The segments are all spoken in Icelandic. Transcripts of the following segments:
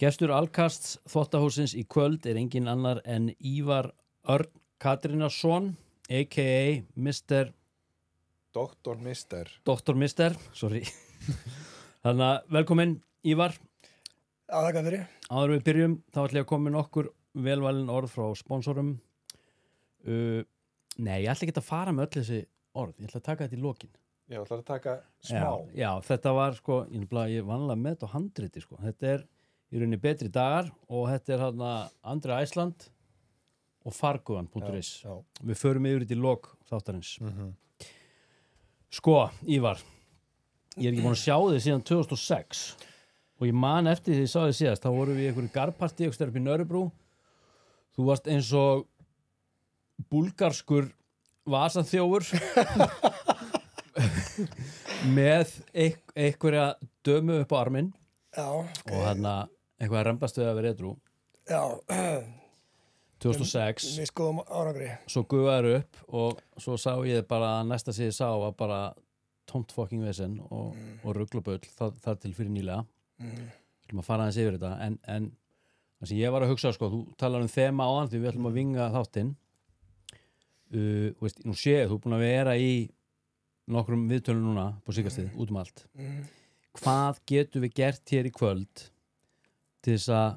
Gestur Alkasts þvottahússins í kvöld engin annar en Ívar Örn Katrínarsson a.k.a. Mr. Dr. Mister. Dr. Mister, sorry. Þannig að velkomin Ívar. Þakka fyrir. Áður við byrjum, þá ætla ég að koma með nokkur velvalin orð frá sponsorum. Nei, ég ætla ekki að fara með öll þessi orð. Ég ætla að taka þetta í lokin. Já, ætla að taka smá. Já, þetta var sko, ég vanlega með þetta á handriti sko. Þetta í rauninni betri dagar og þetta hérna Andri Æsland og fargugan.is. Við förum yfir þetta í lok þáttarins. Sko, Ívar, ég ekki búin að sjá þig síðan 2006 og ég man eftir því ég sá þig síðast, þá vorum við í einhverju garpartí eitthvað upp í Nörrebrú. Þú varst eins og búlgarskur vasaþjófur með einhverja dömu upp á arminn. Já, ok. Og hérna eitthvað rembast við að vera edrú. Já. 2006. Við skoðum árangri. Svo gufaður upp og svo sá ég bara að næsta sem ég sá var bara tómt fucking vesen og rugluböll þar til fyrir nýlega. Við ætlum að fara aðeins yfir þetta en það sem ég var að hugsa sko, þú talar þema áðan því við ætlum að vinga þáttinn. Veist, nú séu þú búin að vera í nokkrum viðtölum núna på síkastið, út allt. Hvað getum við gert hér í kvöld til þess að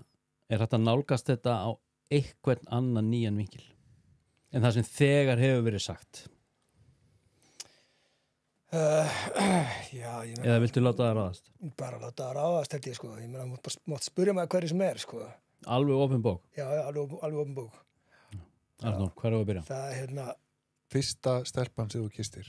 hægt að nálgast þetta á einhvern annan nýjan vinkil en það sem þegar hefur verið sagt? Já, ég meina... Eða viltu láta það ráðast? Bara láta það ráðast, held ég, sko. Ég meina, mátt spyrja mig hverju sem sko. Alveg opin bók? Já, alveg opin bók. Arnór, hver á að byrja? Það hérna... Fyrsta stelpan sem þú kistir.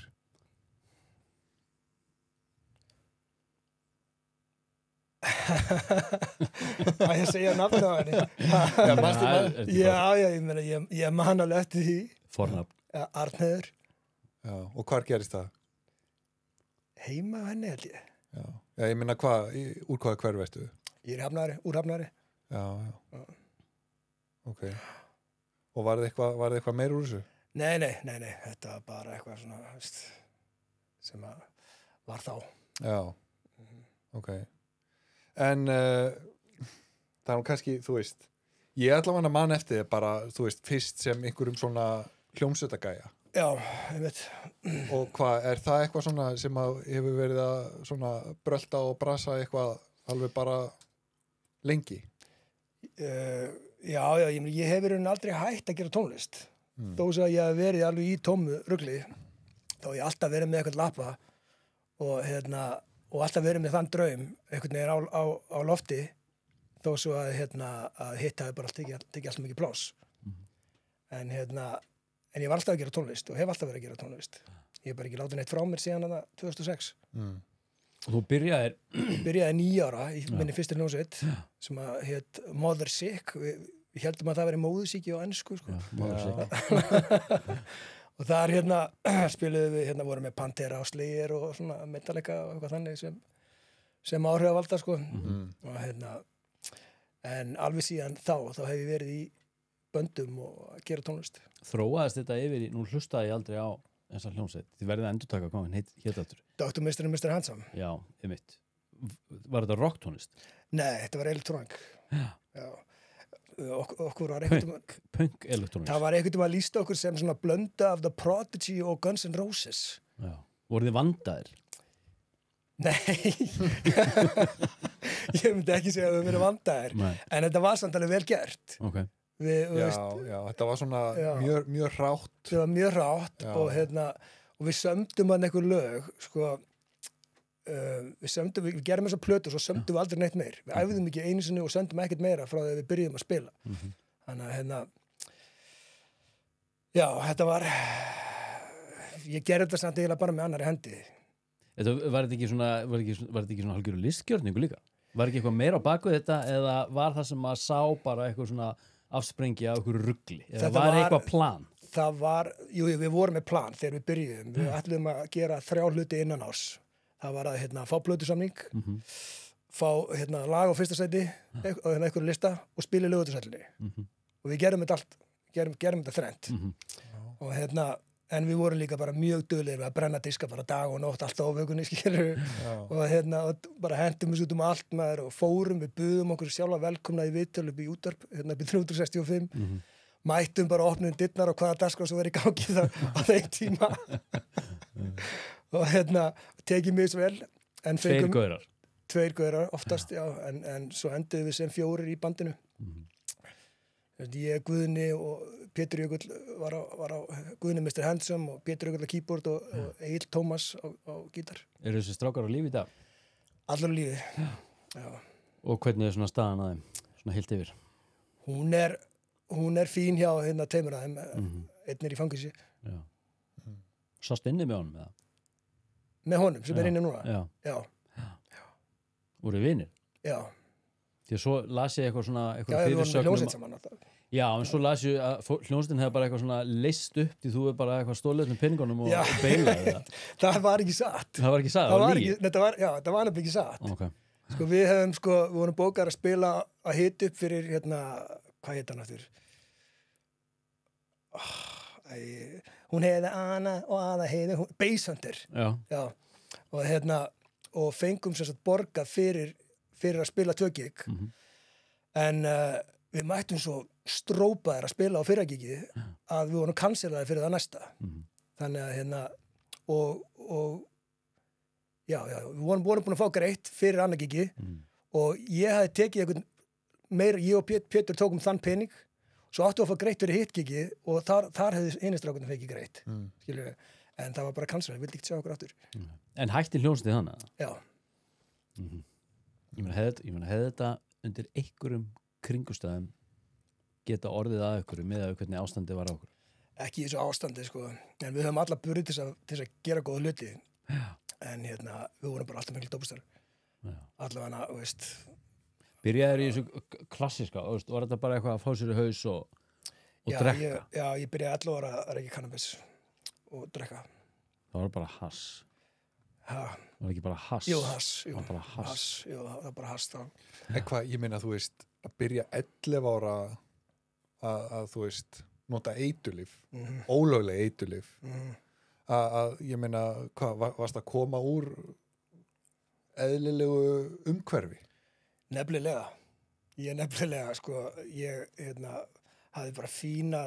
Að ég segja nafn á henni. Já, ég meina, ég man alveg eftir því. Fornafn. Arnheiður. Já, og hvar gerist það? Heima á henni, held ég. Já, ég meina úr hvaða hverfi veistu? Ég úr Hafnari. Já. Ok. Og var það eitthvað meir úr þessu? Nei, þetta var bara eitthvað svona, veist, sem var þá. Já, ok. En það er kannski, þú veist, ég ætla að mann eftir þið bara, þú veist, fyrst sem einhverjum svona hljómsveitagæja. Já, ég veit. Og hvað, það eitthvað svona sem að hefur verið að svona brölda og brasa eitthvað alveg bara lengi? Já, ég hef verið aldrei hætt að gera tónlist. Þó sem að ég hef verið alveg í tómu rugli, þá hef ég alltaf verið með eitthvað lappa og alltaf verið með þann draum einhvern veginn á lofti þó svo að hitt hafi bara tekið alltaf mikið pláss. En ég var alltaf að gera tónlist og hef alltaf verið að gera tónlist. Ég hef bara ekki látið neitt frá mér síðan 2006. Og þú byrjaði 9 ára í minni fyrstu hljómsveit sem að hét Mother Sick. Við heldum að það væri móðusíki á ensku, sko. Já, Mother Sick. Og þar spiluðum við, vorum með Pantera og Slayer og svona Metallica og eitthvað þannig sem áhrifavalda, sko. Og en alveg síðan þá hef ég verið í böndum og að gera tónlist. Þróaðist þetta yfir nú hlustaði ég aldrei á þessa hljómsveit. Þið verðið að endurtaka hvað hann hét aftur. Dr. Mr. and Mr. Handsome. Já, einmitt. Var þetta rocktónlist? Nei, þetta var elektronik. Já. Okkur var Punk elektronik. Það var einhvern að lýsta okkur sem svona blönda af The Prodigy og Guns N' Roses. Já. Voru þið vandaðir? Nei. Ég myndi ekki segja að við verið vandaðir. En þetta var samt alveg vel gert. Ok. Já, þetta var svona mjög hrátt. Það var mjög hrátt og við sömdum hann einhver lög, sko. Við gerum þessa plötu og svo sömdum við aldrei neitt meir. Við æfðum ekki einu sinni og sömdum ekkert meira frá því að við byrjuðum að spila. Þannig að já, þetta var ég gerði þetta samt eiginlega bara með annarri hendi. Var þetta ekki svona hálfgerður listgjörningu líka? Var ekki eitthvað meira á baku þetta eða var það sem að sá bara eitthvað svona afsprengi af eitthvað rugli? Eða var eitthvað plan? Það var, við vorum með plan þegar við byrjuðum. Við ætluðum að gera 3 hluti innan árs. Það var að fá plötusamning, fá lag á fyrsta sæti og einhverju lista og spila í Laugardalshöllinni. Og við gerum þetta allt, gerum þetta þrennt. Og en við vorum líka bara mjög duglegir við að brenna diska bara dag og nótt alltaf á vökunni skilur og bara hentum við út allt maður og fórum, við buðum okkur sjálfa velkomna í viðtöl upp í útvarp upp í 365 mættum bara opnum dyrnar og hvaða dagskrá sem var í gangi það á þeim tíma og tekið mjög svo vel en fengum tveir gaurar oftast en svo enduðum við sem 4 í bandinu ég, Guðni og Pétur Jökull var á Guðni Mr. Handsome og Pétur Jökull á keyboard og Egil Tómas á gítar. Eru þessi strákar á lífi í dag? Allar á lífi, já. Og hvernig svona staðan að þeim, svona heilt yfir? Hún fín hjá tveimur að þeim, einn í fangilsi. Já. Sást inni með honum eða? Með honum, sem inni núna? Já. Voru vinir? Já. Því að svo las ég eitthvað svona Já, við vorum með hljómsveit saman alltaf. Já, en svo las ég að hljómsveitin hefði bara eitthvað svona leist upp því þú er bara eitthvað stólið með peningunum og beilaði það. Það var ekki satt. Það var ekki satt, það var lígi? Það var nefnilega ekki satt. Okay. Við vorum bókar að spila að hita upp fyrir, hvað heit hann aftur? Hún heiði Anna og Aða heiði Base Hunter. Já. Og fengum sem sagt borgað fyrir að spila 2 gig en við mættum svo strópaðir að spila á fyrra gigi að við vorum cancelaði fyrir það næsta þannig að og já, við vorum búin að fá greitt fyrir annað gigi og ég hafði tekið einhvern meira, ég og Pétur tókum þann pening svo áttu að fá greitt fyrir hitt gigi og þar hefði hinistrákunum fekið greitt skilur við, en það var bara cancelaði, við vildi ekki sjá okkur aftur En hætti hljómsveitið þannig? Já Ég meina, hefði þetta undir einhverjum kringustæðum geta orðið að einhverju með að hvernig ástandið var á okkur? Ekki í þessu ástandi, en við höfum alla burði til að gera góða hluti. En við vorum bara alltaf mikil dópustar. Allavega, veist. Byrjaðir í þessu klassiska, veist, var þetta bara eitthvað að fá sér í haus og drekka? Já, ég byrjaði 11 ára að reykja kannabis og drekka. Það var bara hass. Það var ekki bara hass. Jú, hass. Það var bara hass. Jú, það var bara hass þá. En hvað, ég meina, þú veist, að byrja 11 ára að þú veist, nota eiturlyf, ólögleg eiturlyf, að ég meina, hvað, varst að koma úr eðlilegu umhverfi? Nefnilega. Ég hafði bara fína,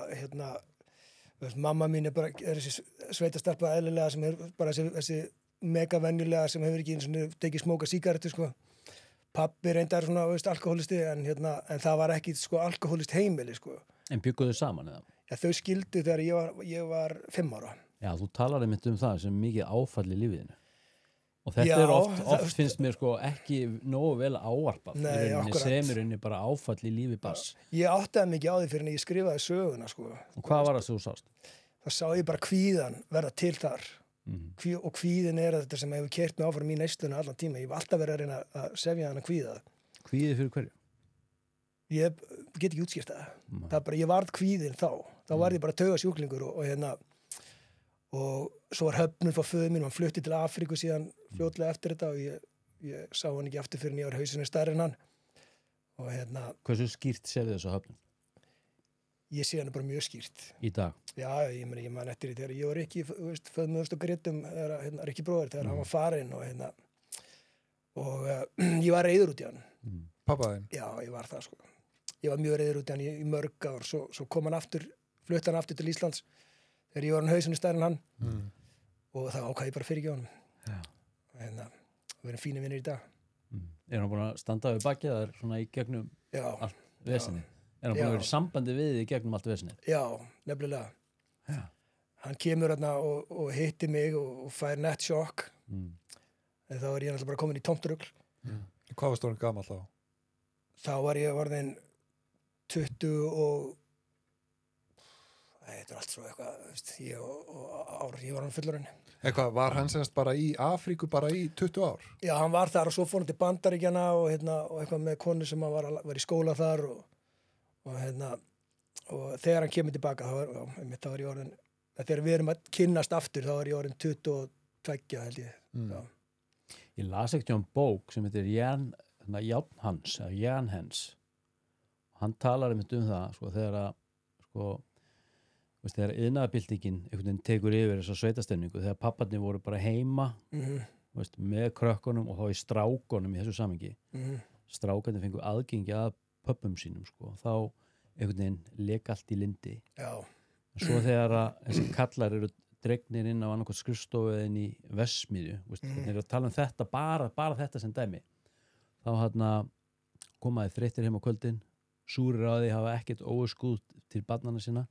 mamma mín bara, þessi sveitastelpa eðlilega sem bara þessi megavenjulega sem hefur ekki eins og tekið smóka sígarettu Pabbi reyndar svona alkohólisti en það var ekki alkohólist heimili En bygguðu saman eða? Já, þau skildu þegar ég var 5 ára. Já, þú talar einmitt það sem mikið áfall í lífiðinu og þetta oft finnst mér ekki nógu vel ávarpað sem er bara áfall í lífi bass. Ég áttaði mikið á því fyrir en ég skrifaði söguna Og hvað var það sem þú sást? Það sá ég bara kvíðan verða til þar og kvíðin þetta sem hefur keyrt mig áfram í neysluna allan tíma. Ég hef alltaf verið að reyna að sefja hana kvíða. Kvíðið fyrir hverju? Ég get ekki útskýrt það. Það bara, ég varð kvíðin þá var ég bara taugasjúklingur og svo var höfnun frá föður mín, hann flutti til Afríku síðan fljótlega eftir þetta og ég sá hann ekki aftur fyrir en ég var hausinu stærri en hann og Hversu skýrt sérðu þessu höfnun? Ég sé hann bara mjög skýrt. Í dag? Já, ég man eftir því þegar ég var ekki föðmöðust og grittum ekki bróðir þegar hann var farinn og ég var reiður út í hann. Pappa þinn? Já, ég var það Ég var mjög reiður út í hann í mörg ár, svo kom hann aftur, flutti hann aftur til Íslands þegar ég var hann hausinu stærri en hann og það ákvað ég bara fyrir ekki honum. Við erum fínir vinir í dag. Er hann búin að standa við bakið þar svona í gegnum allt vesinni? Er hann búin að vera í sambandi við þig gegnum allt vesinni? Já, nefnilega. Já. Hann kemur og hitti mig og fær nett sjokk. Þá er ég náttúrulega bara komin í tómtrugl. Hvað varst þú gamall þá? Þá var ég orðinn 20 og þetta allt svo eitthvað, ég var hann fullorinn. Eitthvað, var hann semst bara í Afríku bara í 20 ár? Já, hann var þar og svo fór hann til Bandaríkjanna og eitthvað með konu sem var í skóla þar og þegar hann kemur tilbaka þá var ég orðin, þegar við erum að kynnast aftur þá var ég orðin 22 held ég. Ég las ekkert um bók sem heitir Jan Hans hann talar einmitt það þegar að veist, þegar iðnaðarbyltingin einhvern veginn tekur yfir þessa sveitastemningu, þegar papparnir voru bara heima veist, með krökkunum og þá í strákunum í þessu samengi strákarnir fengu aðgengi að pöppum sínum sko, þá einhvern veginn leka allt í lindi svo þegar að þessi kallar eru dregnir inn á annarkot skrifstofu eða inn í Vestmiðju, þeir eru að tala um þetta bara þetta sem dæmi þá hérna komaði þreyttir heim á kvöldin, súrir á því hafa ekkert óskúð til barnana sinna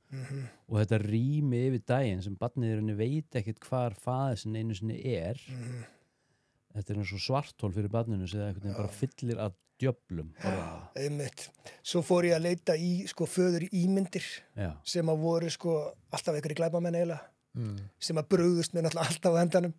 og þetta rými yfir daginn sem barniðurinn veit ekkert hvar faðir sinni einu sinni þetta er eins og svarthól fyrir barninu sem það einhvern veginn bara fyllir að djöflum einmitt, svo fór ég að leita í sko föður ímyndir sem að voru sko alltaf einhverjir glæpamenn eiginlega sem að brugðust mér náttúrulega alltaf á endanum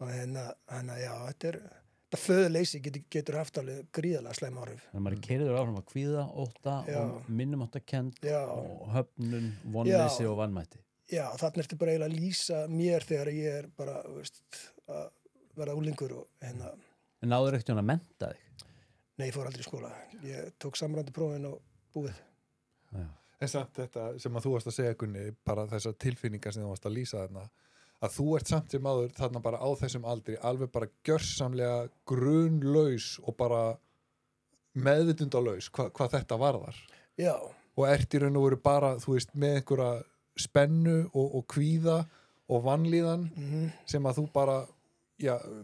og hérna já, þetta föðurleysi getur haft alveg gríðarlega slæm áhrif þannig að maður keyrður áfram að kvíða, ótta og minnumáttakend og höfnun, vonleysi og vanmætti þannig ertu bara eiginlega að lýsa mér þegar ég er bara veist, að verða úlingur og hérna En náður ekkert að mennta þig? Nei, ég fór aldrei í skóla. Ég tók samræmdu prófin og búið. En samt þetta sem að þú varst að segja, Gunni, bara þessar tilfinningar sem þú varst að lýsa þarna, að þú ert samt sem áður þarna bara á þessum aldri, alveg bara gjörsamlega grunlaus og bara meðvitundalaus hvað þetta varðar. Já. Og ert í raun og veru bara, þú veist, með einhverja spennu og kvíða og vanlíðan sem að þú bara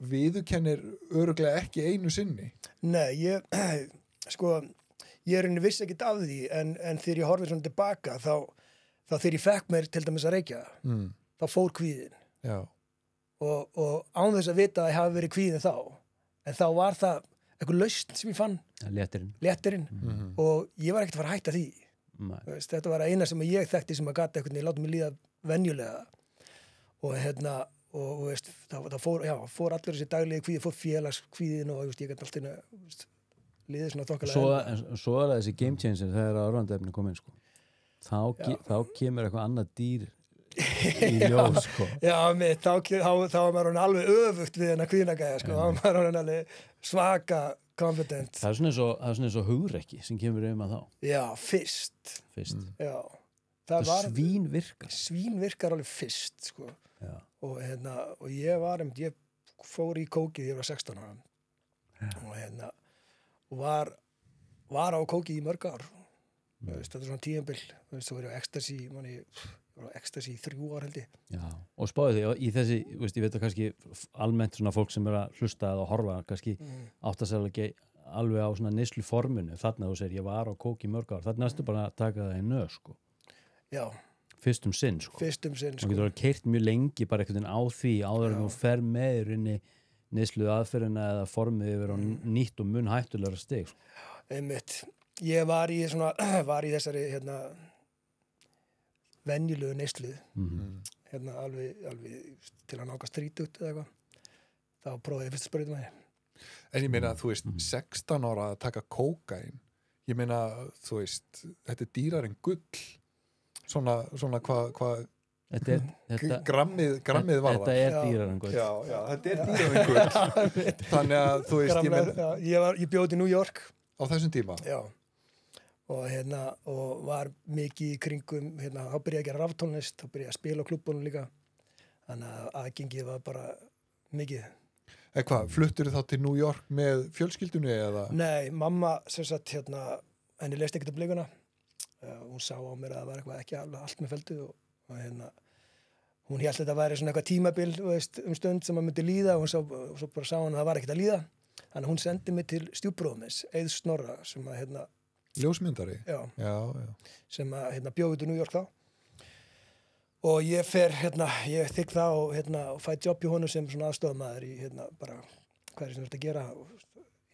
viðurkennir örugglega ekki einu sinni. Nei, ég er henni viss ekkert af því en þegar ég horfði svona tilbaka þá þegar ég fekk mér til dæmis að reykja þá fór kvíðin og án þess að vita að ég hafi verið kvíðin þá en þá var það eitthvað lausn sem ég fann léttirinn og ég var ekkert að fara að hætta því veist, þetta var eina sem ég þekkti sem að gata eitthvað ég láti mig líða venjulega og hérna og veist, það fór allir þessi daglegi kvíði, fór félagskvíðin og ég gæti alltaf liðið svona þokkalega Svo er það þessi game changer þegar áhrifandefni kom inn sko. þá kemur eitthvað annað dýr í ljós sko. þá var maður alveg öfugt við hennar kvíðnagæja sko. þá var maður alveg svaka confident það er svona eins og hugrekki sem kemur að þá fyrst já, það svínvirkar alveg fyrst sko. Og ég fór í kókið ég var 16 ára og var á kókið í mörg ár þetta er svona tímabil svo var ég á ecstasy í 3 ár held ég og spáði því í þessi ég veit að kannski almennt svona fólk sem er að hlusta eða horfa kannski áttast ekki alveg á svona neyslu forminu þarna þú segir ég var á kókið í mörg ár þarna ertu bara að taka það í nöð sko. Fyrst um sinn sko. Þú getur keyrt mjög lengi bara einhvern veginn á því áður en þú fer með inn í neyslu aðferðina eða formið yfir á nýtt og mun hættulegra stig sko. Einmitt. Ég var í þessari venjulegu neyslu alveg til að nákast 30 eða eitthvað þá prófaði ég fyrst að sprauta með En ég meina, þú veist, 16 ára að taka kókain ég meina, þú veist, þetta er dýrar en gull svona hvað grammið var það þetta er dýrar en gull þetta er dýrar en gull þannig að þú veist ég bjóð í New York á þessum tíma og var mikið í kringum þá byrjaði að gera raftónlist þá byrjaði að spila á klubbunum líka þannig að aðgengið var bara mikið fluttirðu þá til New York með fjölskyldunni eða? Nei, mamma sem sagt henni leist ekkert blikuna hún sá á mér að það var eitthvað ekki allt með feldu og hún hélt þetta væri svona eitthvað tímabil veist, stund sem maður myndi líða og svo bara sá hann að það var ekkert að líða þannig að hún sendi mig til stjúpbróðmis Eið Snorra sem að ljósmyndari? Já. Sem að bjóði til New York þá og ég fer ég þykk það og fæ jobb í honum sem svona aðstofamaður í bara hvað sem þú ert að gera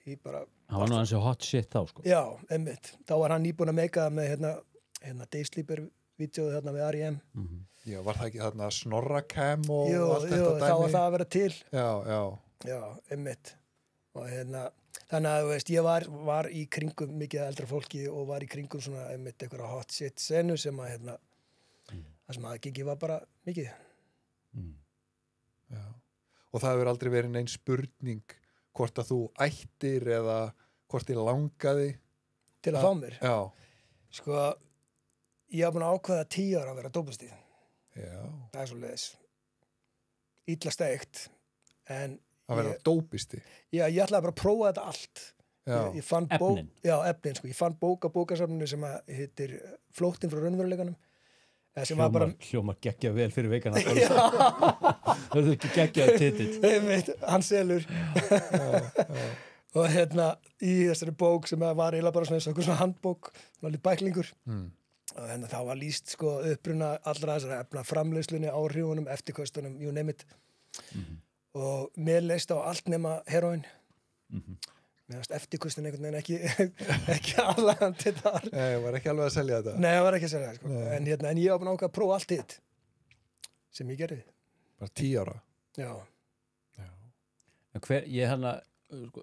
hann var nú hansi hot shit þá sko. Já, einmitt. Þá var hann nýbúinn að meika með Daysleeper-vídeóðu með R.E.M. Já, var það ekki þarna Snorra-cam og allt þetta dæmi? Jú, þá var það að vera til. Já, einmitt. Og þannig að, þú veist, ég var í kringum mikið eldra fólki og var í kringum svona, einmitt, einhverja hot shit senu sem að, það sem aðgengi var bara mikið. Já. Og það hefur aldrei verið nein spurning hvort að þú ættir eða hvort þið langaði til að fá mér já. Sko ég hef búin að ákveða 10 ára að vera dópustið. Já. Það er svo leiðis. Illa steikt, en Að vera dópisti. ég ætlaði bara að prófa þetta allt. Já. Ég fann Efnin? Já, efnin, sko. Ég fann bók á bókasafninu sem að heitir Flóttinn frá raunveruleikanum. Sem var bara... Hljómar geggja vel fyrir veikana. Það er ekki geggjaði titill. Einmitt, hann selur. Og í þessari bók sem var eiginlega bara svona handbók, svona lítið bæklingur. Og þá var lýst sko uppruna allra þessara efna, framleiðslunni, áhrifunum, eftirkostunum, you name it. Og mér leist á allt nema heroin. Mér varst eftirkostin einhvern veginn ekki aðlagandi þar. Nei, ég var ekki alveg að selja þetta. Nei, ég var ekki að selja það, sko. En ég var búin að ákveða að prófa allt hitt sem ég gerði. Bara 10 ára. Já. En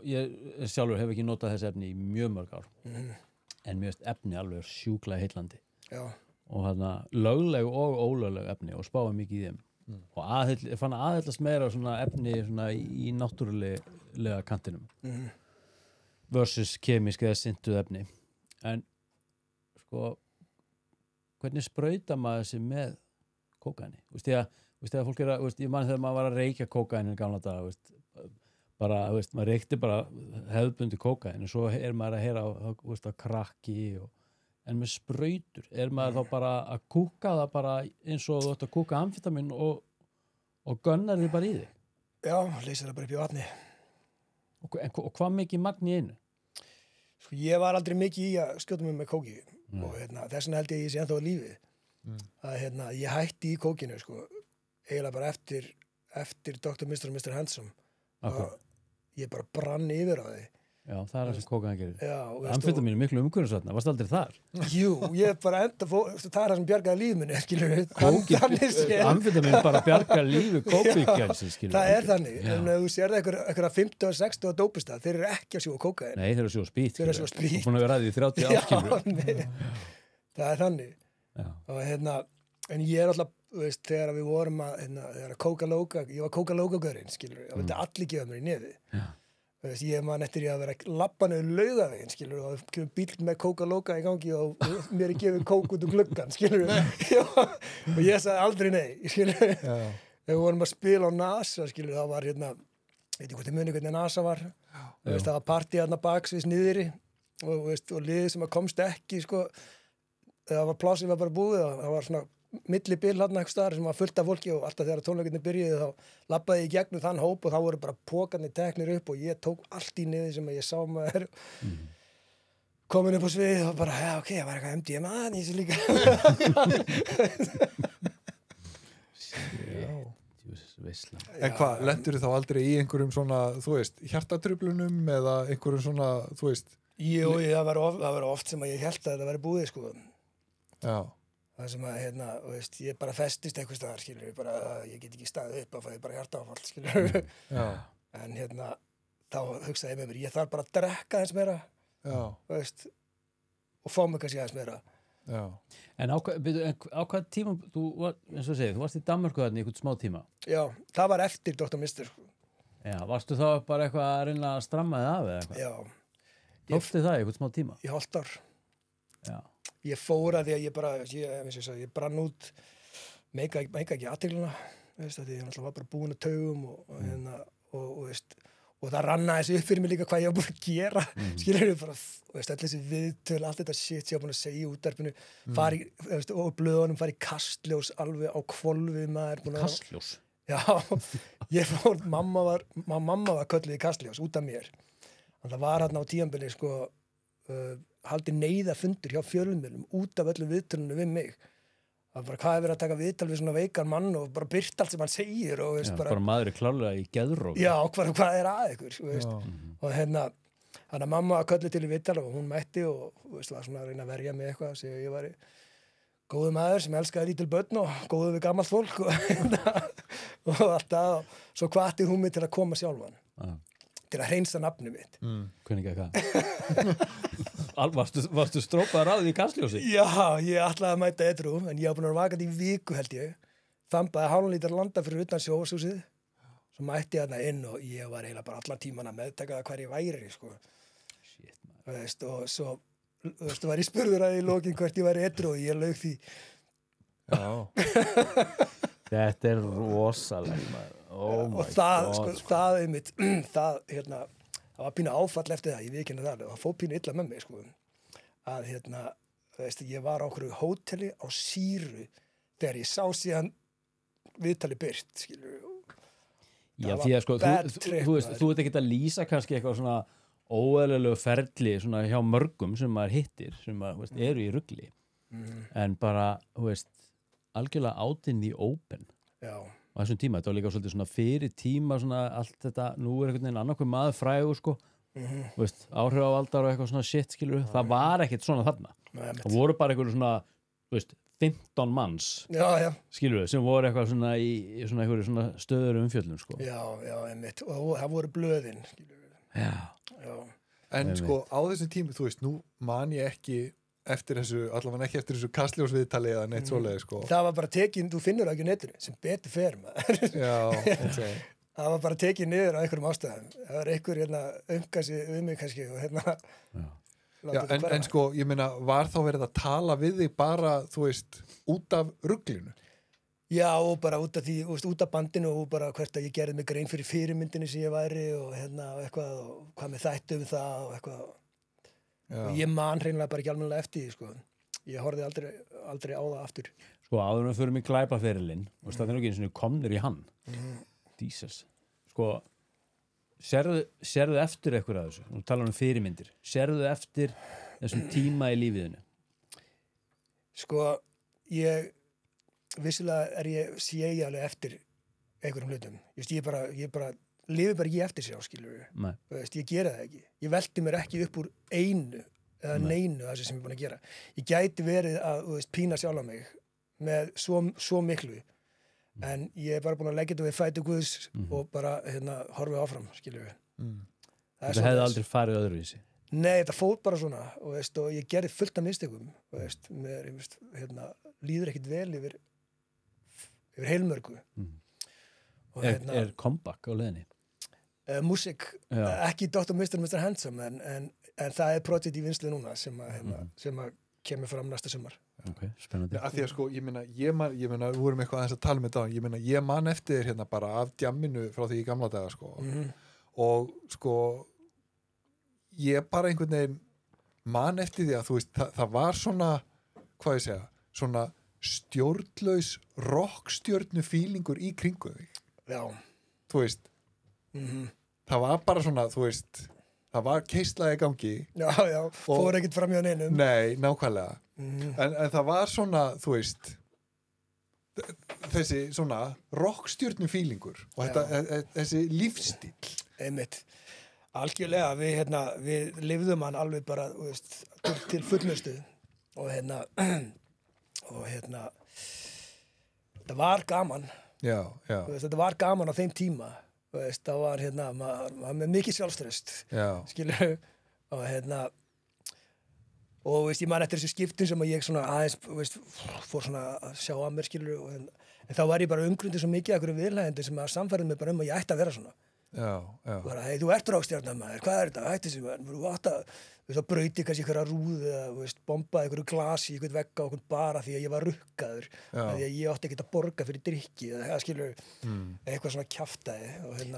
ég sjálfur hef ekki notað þessi efni í mjög mörg ár. En mér veist efni alveg sjúklega heillandi. Já. Og lögleg og ólögleg efni og spáði mikið í þeim. Og ég fann að aðhyllast meira svona efni svona í náttúrulega kantinum. Versus kemisk eða syntuð efni. En sko, hvernig sprauta maður sig með kókaini? Þegar fólk ég man þegar maður var að reykja kókaini í gamla daga, maður reykti bara hefðbundi kókaini og svo maður að heyra á krakki en með sprautur, maður þá bara að kúka það bara eins og þú ætti að kúka amfetamin og gönnar þið bara í þig? Já, leysir það bara upp í vatni. Og hvað mikið magn í einu? Sko, ég var aldrei mikið í að skjóta mig með kóki og þess vegna held ég sé ennþá á lífi. Að ég hætti í kókinu, sko, eiginlega bara eftir Dr. Mr. og Mr. Handsome. Og ég bara brann yfir á því. Já, það er það sem kókain gerir. Já. Amfetamin er miklu umhverfisvænna, varstu aldrei þar? Jú, ég bara það er það sem bjargaði lífinu, skilur. Amfetamin bara bjargaði lífi kókvíkjans, skilur. Það er þannig, en þú sér það einhverja 50 og 60 á dópista, þeir eru ekki að sjúga kókain. Nei, þeir eru að sjúga spýt. Þeir eru að sjúga spýt. Og búin að vera að því 30 ár, skilur. Það er þannig. Og en ég er alltaf, þegar við vorum þegar Coca-Loca, ég var Coca-Loca-gaurinn, skilur. Það vildi allir gefa mér í nefið. Ég man eftir ég að vera labbanuður Laugaveginn, skilur, og það kemur bíl með Coca-Loca í gangi og mér er gefið kók út gluggann, skilur. Og ég sagði aldrei nei, skilur. Þegar við vorum að spila á NASA, skilur, það var veit ég hvort ég muni hvernig NASA var. Það var partí baksviðs niðri og liðið sem komst ekki, sko, það var plássið var bara búið og það var svona millibil einhvers staðar sem var fullt af fólki og alltaf þegar tónleikarnir byrjuðu þá labbaði ég í gegnum þann hóp og þá voru bara pokarnir teknir upp og ég tók allt í niður sem ég sá maður komin upp á svið og bara, ok, það var eitthvað MDMA en ég sé líka En hvað, lendur þá aldrei í einhverjum svona, hjartatruflunum eða einhverjum svona, Jú, það var oft sem að ég hélt að þetta væri búið, sko. Já. Það sem að, ég bara festist eitthvað staðar, skilur, ég get ekki staðið upp að fæði bara hjartaáfall, skilur. Já. En þá hugsaði ég með mér, ég þarf bara að drekka þess meira, og fá mig kannski aðeins meira. Já. En á hvað tíma, eins og segið, þú varst í Danmörku þarna í einhvern smá tíma? Já, það var eftir Dr. Mr. Já, varstu þá bara eitthvað að reyna að stramma þið af eða eitthvað? Já. Tókstu það í einhvern smá tíma? Í hálft ár. Já. Ég fór að því að ég brann út meika ekki athyglinna því ég var bara búin að taugum og það rann aðeins upp fyrir mig líka hvað ég var búin að gera skilur bara, allir þessi viðtöl allt þetta shit sem ég var búin að segja í útvarpinu og blöðunum fari í kastljós alveg á hvolfið maður Kastljós? Já, mamma var kölluð í kastljós út af mér og það var á tímabili haldið neyðafundur hjá fjölmiðlum út af öllu viðtölunum við mig. Það var bara hvað verið að taka viðtal við svona veikan mann og bara byrta allt sem hann segir og bara maður er klárlega í geðrófi. Já, hvað er að ykkur, og þannig að mamma kölluð til í viðtal og hún mætti og var svona að reyna að verja mig eitthvað og segja ég var góður maður sem elskaði lítil börn og góður við gamalt fólk og alltaf og svo hvatti hún mig til að koma sjálfan. Til að hreinsa nafnið mitt. Hvernig ekki það? Varstu strópaður á því í kastljósi? Já, ég ætlaði að mæta edrú, en ég var búin að vakað í viku held ég. Þambaði hálfan lítar landa fyrir utan sjóhúsið. Svo mætti ég þarna inn og ég var eiginlega bara allan tíman að meðtaka það hver ég væri, sko. Shit, maður. Og svo þú veist, var ég spurður að í lokin hvert ég væri edrú og ég laug því. Já. Þetta er rosalega maður. Oh my Og það, god. sko, það einmitt, það, það var pínu áfall eftir það, ég viðurkenni það, og það fór pínu illa með mig, sko, að, þú veist, ég var á okkur hóteli á Sýru þegar ég sá síðan viðtali birt, skilur. Já, það því að var sko, bad þú trip, veist, maður. þú ert ekki að lýsa kannski eitthvað svona óeðlilegu ferli svona hjá mörgum sem maður hittir, sem maður, þú veist, eru í rugli. En bara, þú veist, algjörlega out in the open. Já. Á þessum tíma, þetta var líka svolítið svona fyrir tíma svona allt þetta, nú er einhvern veginn annarkvæm maður frægur sko, þú veist, áhrifavaldar og eitthvað svona shit, skilur, það var ekkert svona þarna. Það voru bara einhverju svona, þú veist, 15 manns, Já, já. skilur, sem voru eitthvað svona í svona einhverju svona stöður umfjöllum sko. Já, já, einmitt. Og það voru blöðin, skilur. Já. Já. En sko, á þessum tími, þú veist, nú man ég ekki eftir þessu, allavega ekki eftir þessu kastljósviðtali eða neitt svoleiði, sko. Það var bara tekin, þú finnur það ekki á netinu, sem betur fer maður. Já, ok. Það var bara tekið niður á einhverjum ástæðum. Það var einhver umkasi við mig kannski og Já, en sko, ég meina, var þá verið að tala við þig bara, þú veist, út af ruglinu? Já, og bara út af því, út af bandinu og bara hvert að ég gerði mig grein fyrir fyrirmyndinu sem ég væri og og eitthvað og hvað með þættu það og eitthvað. Og ég man hreinlega bara ekki almennilega eftir því, sko. Ég horfði aldrei á það aftur. Sko, áður en við förum í glæpaferilinn, og það er ekki eins og komnir í hann. Jesus. Sko, sérðu eftir eitthvað af þessu? Nú talar um fyrirmyndir. Sérðu eftir þessum tíma í lífiðinu? Sko, vissilega sé ég alveg eftir einhverjum hlutum. Ég bara lifi bara ekki eftir sér, skilur. Nei. Veist, ég gera það ekki. Ég velti mér ekki upp úr einu eða neinu þessu sem ég er búin að gera. Ég gæti verið að pína sjálf mig með svo miklu. En ég er bara búin að leggja þetta við fætu Guðs og bara horfa áfram, skilur við. Þetta hefði aldrei farið öðruvísi. Nei, þetta fór bara svona og ég gerði fullt af mistökum. Mér líður ekkit vel yfir heilmörgu. Er comeback á leiðinni? Músík, ekki Dr. Mr. Handsome en það er projekt í vinslu núna sem að kemur fram næsta sumar. Ok, spennandi. Af því að sko, ég meina, við vorum eitthvað aðeins að tala um þetta, ég meina, ég man eftir þér bara af djamminu frá því í gamla daga, sko. Og sko, ég bara einhvern veginn man eftir því að, þú veist, það var svona, hvað ég segja, svona stjórnlaus rockstjörnu fílingur í kringu þig. Já. Þú veist, það var bara svona, þú veist, það var keislaði gangi. Já, fór ekkert fram hjá neinum. Nei, nákvæmlega. En það var svona, þú veist, þessi svona rockstjörnu fílingur og þessi lífstíl. Einmitt. Algjörlega, við lifðum hann alveg bara, þú veist, til fullnustu og þetta var gaman. Já. Veist, þetta var gaman á þeim tíma. Veist, það var maður með mikið sjálfströst, skilur og veist, ég man eftir þessu skiptum sem ég svona aðeins, veist, fór svona að sjá að mér, skilur en þá var ég bara umgrundið svo mikið af einhverju viðlæðandi sem að samfærið mig bara að ég ætti að vera svona. Bara, hey, þú ert rockstjarna maður, hvað er þetta? Ætti þessi maður, þú átt að þá brauti kannski einhverja rúðu eða bombaði einhverju glasi í einhvern vegga okkur bara því að ég var rukkaður því að ég átti ekkert að borga fyrir drykki eða skilur eitthvað svona kjaftaði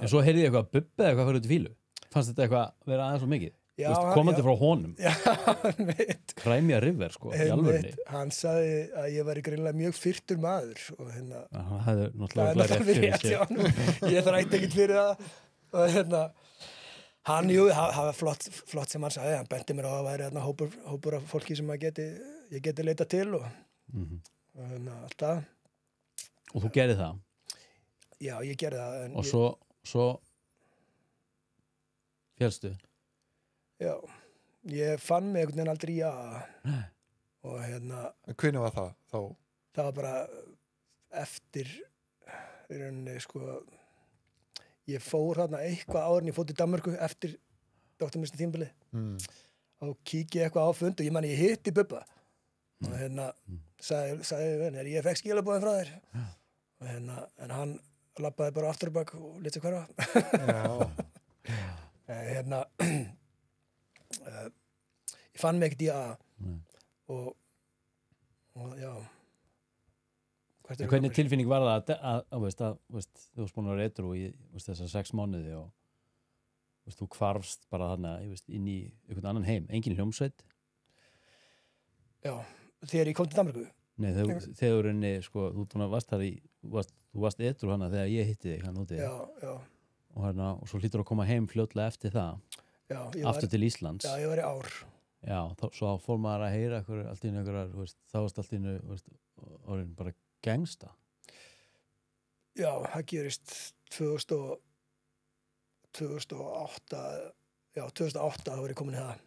En svo heyrði ég eitthvað Bubbi eða eitthvað fyrir út í fílu fannst þetta eitthvað vera aðeins svo mikið komandi frá honum Crimea River sko í alvörunni hann sagði að ég væri greinilega mjög fyrtur maður og það hefði náttúrulega ég þrætti ekkert fyrir það og hann, það var flott sem hann sagði, hann benti mér á að væri hópur af fólki sem ég geti leita til og allt það. Og þú gerði það? Já, ég gerði það. Og svo félstu? Já, ég fann mig einhvern veginn aldrei í að og Hvenær var það þá? Það var bara eftir í rauninni, sko ég fór eitthvað áður en ég fór til Danmörku eftir Dr. Mr. tímabilið og kíkja eitthvað á fund og ég hitti Bubba og sagði ég fekk skilaboðin frá þér og en hann labbaði bara aftur og bak og lét sig hverfa ég fann mig ekkert í að Nei. og já En hvernig tilfinning var það að þú varst búin að vera edrú í þessar 6 mánuði og þú hvarfst bara þarna inn í einhvern annan heim, engin hljómsveit? Já, þegar ég kom til Danmarku? Nei, þegar sko, þú varst edrú hana þegar ég hitti þig hann úti. Já. Og svo hlýtur að koma heim fljótlega eftir það, aftur til Íslands. Já, ég var í ár. Já, svo fór maður að heyra allt í einhverjar, þá varst allt í orðin bara gangsta. Já, það gerist 2008 þá var ég komin í það.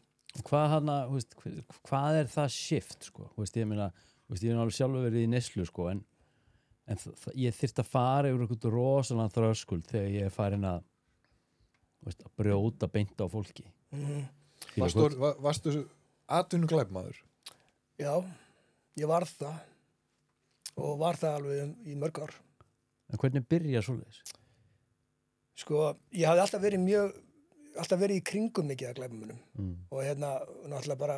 Hvað er það shift, sko? Ég meina, ég hef alveg sjálfur verið í neyslu, sko, en ég þyrfti að fara yfir einhvern rosalega þröskuld þegar ég er farin að brjóta beint á fólki. Varstu atvinnuglæpmaður? Já, ég var það og var það alveg í mörg ár. En hvernig byrja svoleiðis? Sko, ég hafði alltaf verið í kringum mikið að glæpamunum og náttúrulega bara,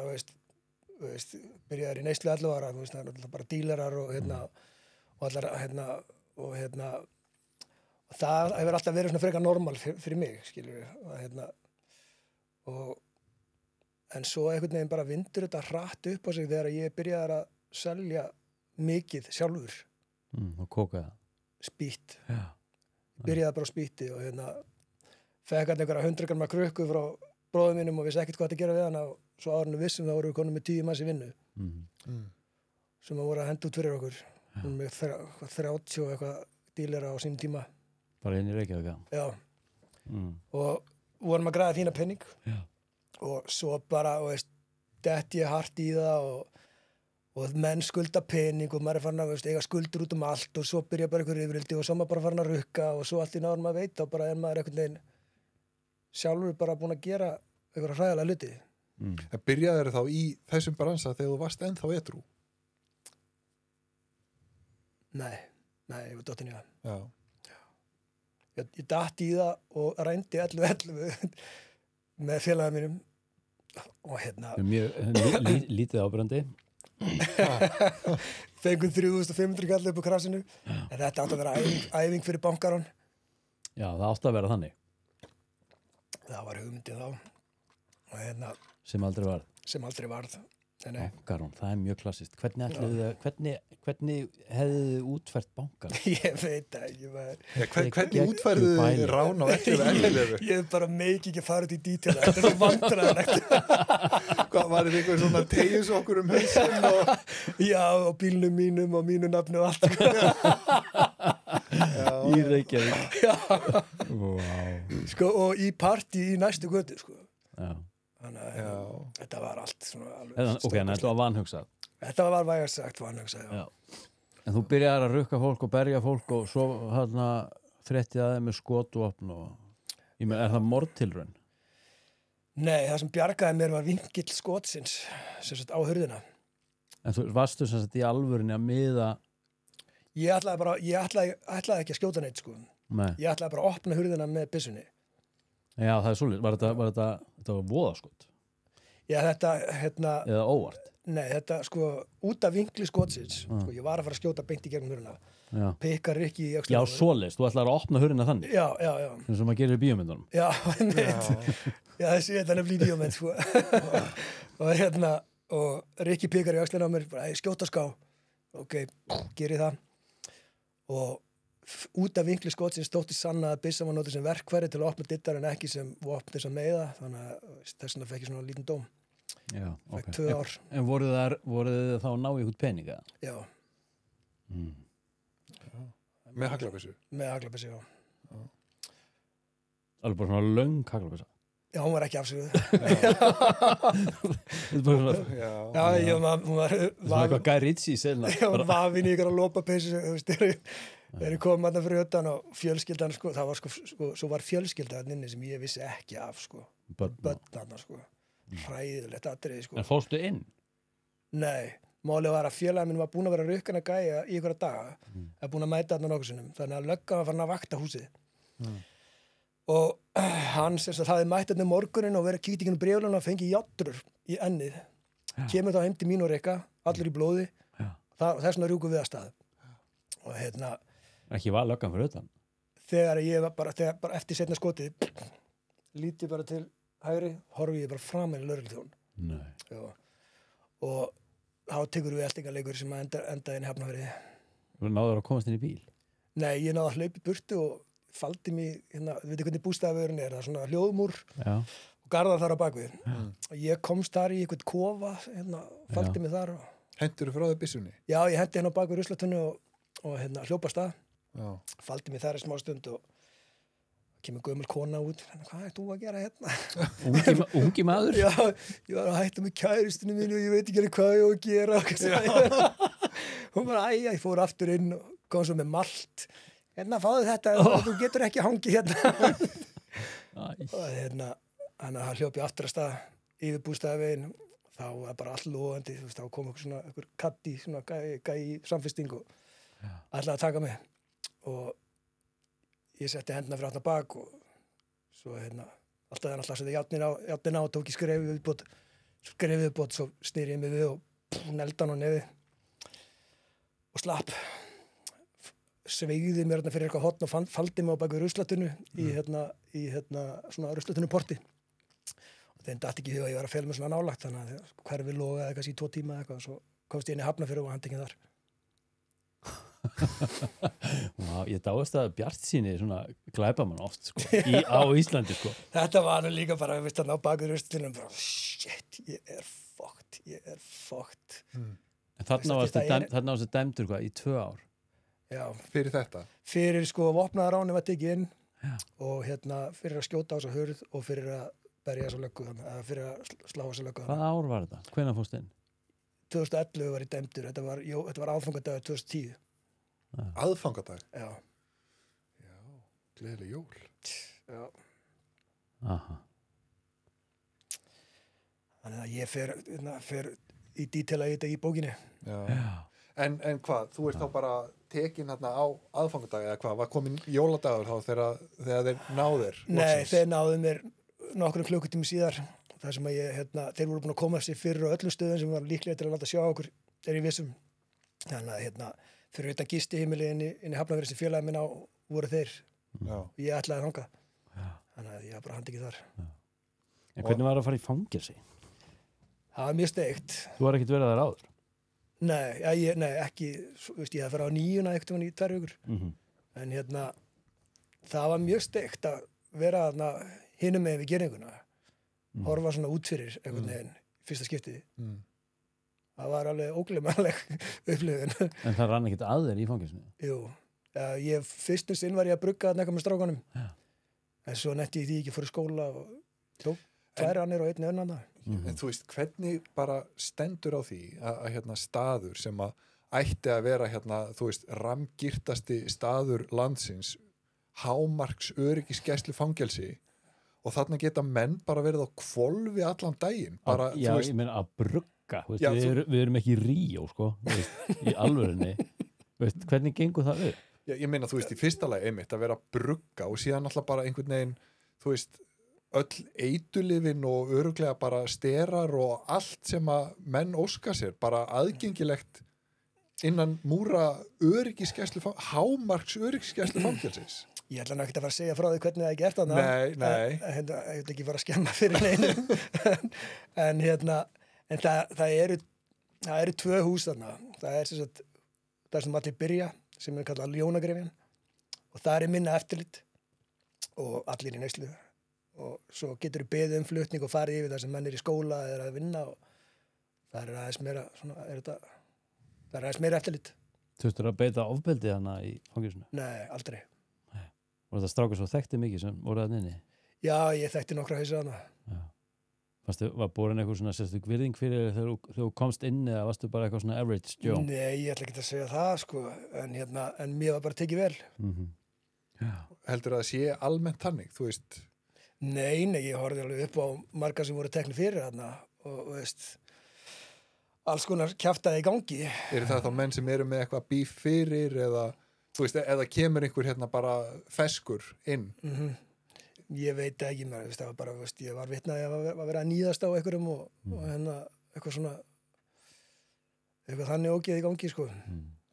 byrjaði í neyslu 11 ára, það er náttúrulega bara dílarar og og allar, og það hefur alltaf verið svona frekar normal fyrir mig, skilur við, en svo einhvern veginn bara vindur þetta hratt upp á sig þegar ég byrjaði að selja mikið sjálfur. Og kókaði? Spýtt. Já. Ég byrjaði bara á spýtti og fekk hann einhverja 100 gramma krukku frá bróðum mínum og vissi ekkert hvað að gera við hana og svo árinu vissum þá voru við konum með 10 manns í vinnu sem voru að henda út fyrir okkur með 30 og eitthvað dílera á sínum tíma. Bara inn í Reykjavík? Já. Og vorum að græða fína penning og svo bara, dett ég hart í það og menn skulda pening og maður er farin að eiga skuldur út allt og svo byrja bara einhver yfirildi og svo maður bara farin að rukka og svo allt í náður maður veit og bara er maður einhvern veginn sjálfur bara búin að gera einhverja hræðalega hluti. En byrjaði þá í þessum bransa þegar þú varst ennþá edrú? Nei, ég var dottinn í það. Já. Ég datt í það og rændi 11 með félaga mínum og Mjög lítið ábrandi. Fengum 3.500 kall upp á krasinu en þetta átti að vera æfing fyrir bankarón. Já, það átti að vera þannig. Það var hugmyndið þá og sem aldrei varð. Bankarón, það er mjög klassist. Hvernig hefðu þið útfært bankarón? Ég veit ekki. Hvernig útfærðu þið rán á 11? Ég bara meiki ekki að fara út í dítela. Þetta er svo vandræðilegt. Hvað, var þetta eitthvað svona teyjusokkur hausinn og... Já, og bílnum mínum og mínu nafni og allt. Í Reykjavík. Já. Wow. Sko, og í partí í næstu götu, sko. Já. Þannig að þetta var allt svona Ok, en þetta var vanhugsað. Þetta var vægast sagt vanhugsað, já. En þú byrjaði að rukka fólk og berja fólk og svo fréttið að þeim með skotvopn og er það mordtilraun? Nei, það sem bjargaði mér var vinkill skotsins sem sagt á hurðina. En þú varstu sem sagt í alvörinni að miða? Ég ætlaði ekki að skjóta neitt, sko. Nei. Ég ætlaði bara að opna hurðina með byssunni. Já, það er svolítið. Var þetta voðaskot? Já, þetta, eða óvart? Nei, þetta, sko, út af vinkli skotsins. Sko, ég var að fara að skjóta beint í gegnum hurðina. Pikkar ekki í öxlina. Já, svoleiðis. Þú ætlaði að opna hurðina þannig? Já. Eins og maður gerir í bíómyndunum? Já, Já, þessi þetta er nefnilega í bíómynd, sko. Og Rikki pikkar í öxlina á mér, bara, skjóta ská. Ok, geri það. Og út af vinkli skotsins stótti sanna að byssan var notið sem verkfæri til að opna dittar en ekki sem vopn þess að meiða, þannig að þess vegna fekk ég svona lítinn dóm. Já, ok. 2 ár. En voruð þið þá að ná ykkur peninga? Já. Með haglabyssu? Með haglabyssu, já. Alveg bara svona löng haglabissa? Já, hún var ekki afsökuð. Hún var eitthvað Guy Ritchie selna. Já, hún var vafinn í ykkur að lopapeysu, þegar ég kom þarna fyrir utan og fjölskyldan, sko, það var svo var fjölskyldan inni sem ég vissi ekki af, sko. Börnarna, sko. Hræðilegt atriði, sko. En fórstu inn? Nei, málið var að félaginn minn var búin að vera rukkan að gæja í ykkur daga, búin að mæta þarna nokkuð sinnum, þannig að löggan var farin að vakta húsið. Og hann sem sagt hafði mætt hérna morgunin og verið kíkt í gennum bréfluna og fengið játtrur í ennið. Kemur þá heim til mín og Rikka, allir í blóði. Þess vegna rjúkum við að stað. Og Ekki var löggan fyrir utan? þegar ég var bara eftir seinna skotið, lítið bara til hægri, horfi ég bara fram með lögregluþjón. Nei. Og þá tekur við eltingarleikur sem endaði inn í Hafnarfirði. Þú náður að komast inn í bíl? Nei, ég náði að hlaupa í burtu og faldi mig, veitir hvernig bústaðavörun það er svona hljóðmúr og garðar þar á bakvið. Og ég komst þar í einhvern kofa, faldi mig þar. Henturðu frá þér byssunni? Já, ég hendi hérna á bakvið ruslatunni og hljópa af stað. Já. Faldi mig þar í smá stund og kemur gömul kona út. Hvað ert þú að gera hérna? Ungi maður? Já, ég var að hætta með kæristinu mínu og ég veit ekki hvað ég á að gera. Hún bara, ég fór aftur inn og kom svo með malt. Fáðu þetta, þú getur ekki hangið hérna. Og þannig að hann hljópi aftur að stað yfir bústaðaveginn. Þá var bara all logandi, þá kom einhver katti, svona gæi samfesting og ætlaði að taka mig. Og ég setti hendina fyrir aftan bak og svo alltaf hann alltaf setti járnin á og tók í skrefið viðbót, svo snýri ég mig við og neldi hann á nefið og slapp. Sveigði mér fyrir eitthvað hotn og faldi mig á bak við ruslatunnu í svona ruslatunnu porti. Og þeim datt ekki í hug að ég var að fela mig svona nálagt, þannig að hverfið logaði kannski í 2 tíma eða eitthvað, svo komst ég inn í Hafnarfjörð og hann tekið þar. Vá, ég dáist að bjartsýni svona glæpamann oft sko, á Íslandi sko. Þetta var nú líka bara, veist hann á bak við ruslatunnu bara, shit, ég er fucked. En þarna varstu dæmdur hvað, í 2 ár? Já. Fyrir þetta? Fyrir sko vopnaðaráni var tekið inn og fyrir að skjóta á þessa hurð og fyrir að berja þessa löggu, fyrir að slá þessa löggu. Hvaða ár var þetta? Hvenær fórstu inn? 2011 var ég dæmdur, þetta var aðfangadagur 2010. Aðfangadag? Já. Já, gleðileg jól. Já. Aha. Þannig að ég fer í dítela í þetta í bókinni. Já. En hvað, þú ert þá bara tekin hérna á aðfangadag eða hvað, var komin jóladagur þá þegar þeir náðir? Nei, þeir náðu mér nokkrum klukkutími síðar, þar sem að þeir voru búin að koma sér fyrir á öllum stöðum sem var líklega til að láta sjá okkur í vissum. Þannig að fyrir utan gistiheimili inn í Hafnarfirði sem félagi minn á voru þeir. Já. Og ég ætlaði þangað. Þannig að ég var bara handtekið þar. En hvernig var það að fara í fangelsi? Það var mjög steikt. Þú var ekkert verið þar áður? Nei, ekki, ég hafði farið á 9 ekkert í 2 vikur. En það var mjög steikt að vera hinum með við gerðinguna. Horfa svona út fyrir einhvern veginn fyrsta skiptið. Það var alveg ógleymanleg upplifun. En það rann ekkert að þér í fangelsinu? Jú, fyrst sinn var ég að brugga eitthvað með strákunum. En svo netti ég því ekki fyrir skóla og tók 2 annir og 1 önnan. En þú veist, hvernig bara stendur á því að staður sem að ætti að vera þú veist, rammgirtasti staður landsins, hámarks öryggisgæslu fangelsi og þarna geta menn bara verið á hvolfi allan daginn. Bara, já, ég meina að brugga, við erum ekki í Ríó, sko, í alvörinni. Hvernig gengur það upp? Já, ég meina, þú veist, í fyrsta lagi einmitt að vera að brugga og síðan alltaf bara einhvern veginn, þú veist, öll eitulifin og örugglega bara sterar og allt sem að menn óska sér, bara aðgengilegt innan múra hámarks öryggisgæslu fangelsins. Ég ætla ekki að fara að segja frá því hvernig það er gert þarna. Nei. Ég ætla ekki að fara að skemma fyrir neinum. En það eru 2 hús þarna. Það sem allir byrja, sem er kallað Ljónagrefjan, og það er minna eftirlit og allir í neyslu. Og svo getur þú beðið flutning og farið yfir það sem menn er í skóla eða að vinna og það er aðeins meira eftirlit. Þurftur að beita ofbeldið hana í fangelsinu? Nei, aldrei. Var þetta strákur svo þekkti mikið sem voru að nynni? Já, ég þekkti nokkra hausa hana. Var borin eitthvað svona sérstök virðing fyrir þegar þú komst inn eða varstu bara eitthvað svona average Joe? Nei, ég ætla ekki að segja það, sko, en mér var bara tekið vel. Heldur að það sé almennt þannig, þú veist? Nei, ég horfði alveg upp á marga sem voru teknir fyrir þarna og veist, alls konar kjaftaði í gangi. Er það þá menn sem eru með eitthvað bíf fyrir eða, þú veist, eða kemur einhver bara feskur inn? Ég veit ekki mér, það var bara, ég var vitnaði að vera að níðast á einhverjum og eitthvað svona, eitthvað þannig ógeð í gangi, sko.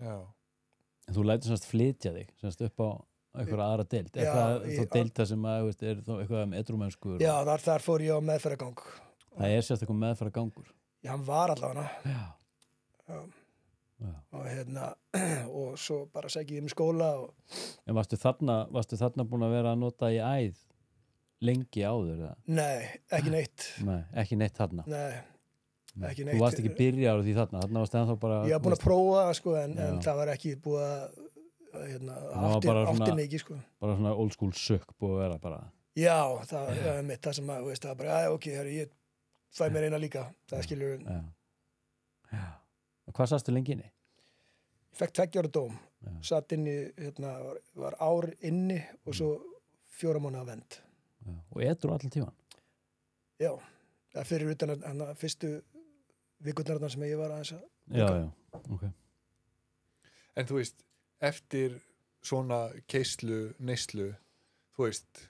Já. En þú lætur semst flytja þig, semst upp á einhverja aðra deild. Eitthvað þá deilda sem að, er þá eitthvað edrúmennskur. Já, þar fór ég á meðferðargang. Það sérst eitthvað meðferðargangur. Já, hann var allavega. Já. Og og svo bara sækið ég mig skóla En varstu þarna búin að vera að nota í æð lengi áður, eða? Nei, ekki neitt. Nei, ekki neitt þarna. Nei, ekki neitt. Þú varst ekki byrjar á því þarna varst ennþá bara... Ég var búin að prófa, sko, en það var ekki búið að átti mikið, sko. Bara svona old school sökk búið að vera bara... Já, það er mitt, það sem að, það var bara, ok, ég fæ mér eina líka, það skilur... Já. Og hvað sastu lengi inni? Ég fekk 2 ára dóm, satt inni, var ár inni og svo 4 mánuða vend. Og edru allan tíman? Já, það fyrir utan að fyrstu vikurnar sem ég var aðeins að... Já, ok. En þú veist, eftir svona keislu, neyslu, þú veist,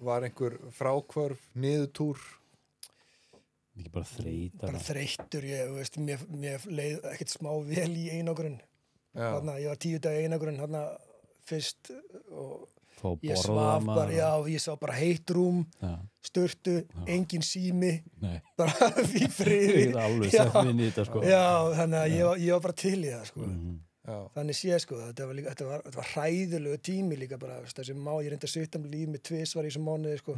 var einhver frákvörf, niðurtúr? Ekki bara þreyta? Bara þreyttur, mér leið ekkert smá vel í einangrun. Ég var 10 daga í einangrun fyrst og ég svaf bara, ég sá bara heitt rúm, sturtu, engin sími, bara í friði. Ég alveg sett minn í þetta, sko. Já, þannig að ég var bara til í það, sko. Þannig sé, sko, þetta var hræðilegu tími líka bara, þessi ég reyndi að svipta um líf með 2 í þessum mánuði, sko.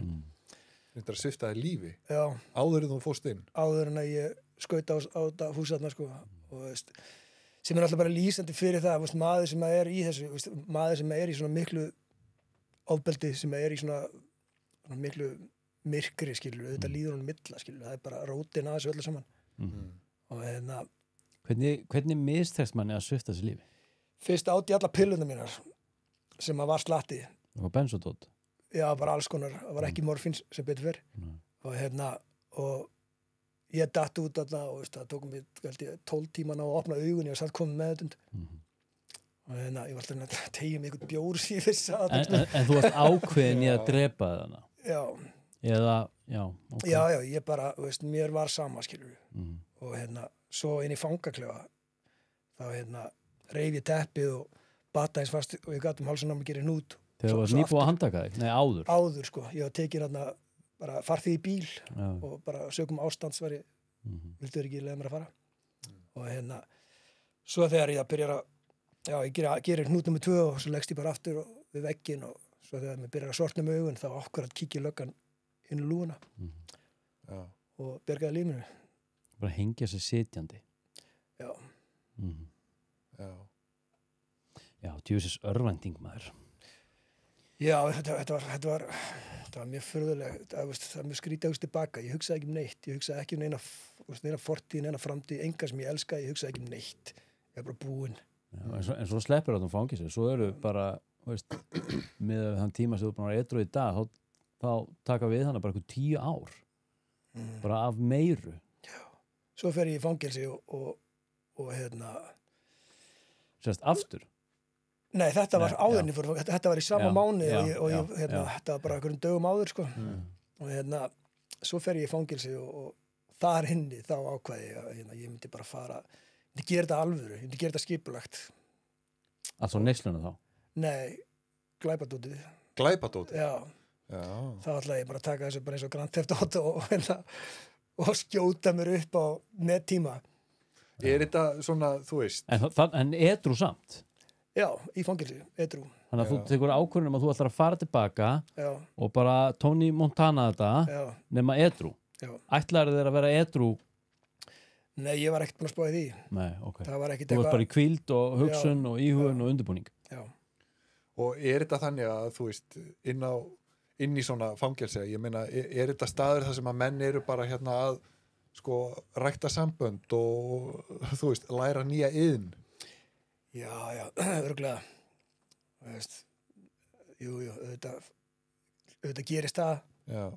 Reyndar að svipta þér lífi? Já. Áður en þú fórst inn? Áður en að ég skaut á þetta húsarna, sko, og sem er alltaf bara lýsandi fyrir það, maður sem er í þessu, maður sem er í svona miklu ofbeldi, sem er í svona miklu myrkri, skilur, auðvitað líður honum milla, skilur, það er bara rótin að þessu öllu saman. Og Hvernig mistekst manni að svipta þessu lífi? Fyrst átti ég alla pilluna mínar sem að var slatti. Það var bensodót? Já, bara alls konar, það var ekki morfíns sem betur fyrr. Og ég datt út þarna og það tók mig 12 tíman á að opna augun, ég var samt komið meðutund. Og ég var alltaf að tegja mig einhvern bjór sem ég vissi að... En þú varst ákveðin í að drepa þarna? Já. Eða, já, ok. Já, ég bara, mér var sama, skilur. Og svo inn í fangaklefa, þá reif ég teppið og bata eins fast og ég gat hálsinn á mig gerir hnút. Þegar þú varst nýbúið að handtaka þig? Nei, áður? Áður, sko. Ég var tekin bara farþið í bíl og bara sögum ástands var vildu ekki leiða mér að fara. Og svo þegar ég byrjar að ég gerir hnút nummer 2 og svo leggst ég bara aftur við vegginn og svo þegar mér byrjar að sortna með augun þá akkurat kíkja löggan inn í lúguna og bjargaði lífinu. Bara hengja sér sitjandi? Já. Já, djúsis örvænting maður. Já, þetta var mjög furðuleg, það er mjög skrítið tilbaka, ég hugsaði ekki um neitt, ég hugsaði ekki um neina fortíð, neina framtíð, enga sem ég elskaði, ég hugsaði ekki um neitt, ég var bara búinn. En svo sleppur það fangis, svo eru bara, með þann tíma sem þú búin að vera edrú í dag, þá taka við hana bara 10 ár, bara af meiru. Já, svo fer ég í fangelsi og Sérst aftur? Nei, þetta var áðurinn, þetta var í sama mánuði og þetta var bara einhverjum dögum áður, sko. Og svo fer ég í fangelsi og þar inni þá ákvaði ég að ég myndi bara fara, ég myndi gera þetta alvöru, ég myndi gera þetta skipulagt. Alltaf neysluna þá? Nei, glæpadótið. Glæpadótið? Já. Þá ætlaði ég bara að taka þessu bara eins og Grand Theft Auto og skjóta mér upp á nettíma. Er þetta svona, þú veist? En edrú samt? Já, í fangelsi, edrú. Þannig að þú tekur ákvörðun að þú ætlar að fara tilbaka og bara Tony Montana þetta nema edrú. Ætlaði þeir að vera edrú? Nei, ég var ekkert búin að spá í því. Nei, ok. Það var ekkert eitthvað... Þú varst bara í hvíld og hugsun og íhugun og undirbúning. Já. Og er þetta þannig að, þú veist, inn í svona fangelsi, ég meina, er þetta staður þar sem að menn eru bara að, sko, rækta sambönd og, þú veist, læra nýja iðn? Já, örugglega. Jú, auðvitað gerist það. Já.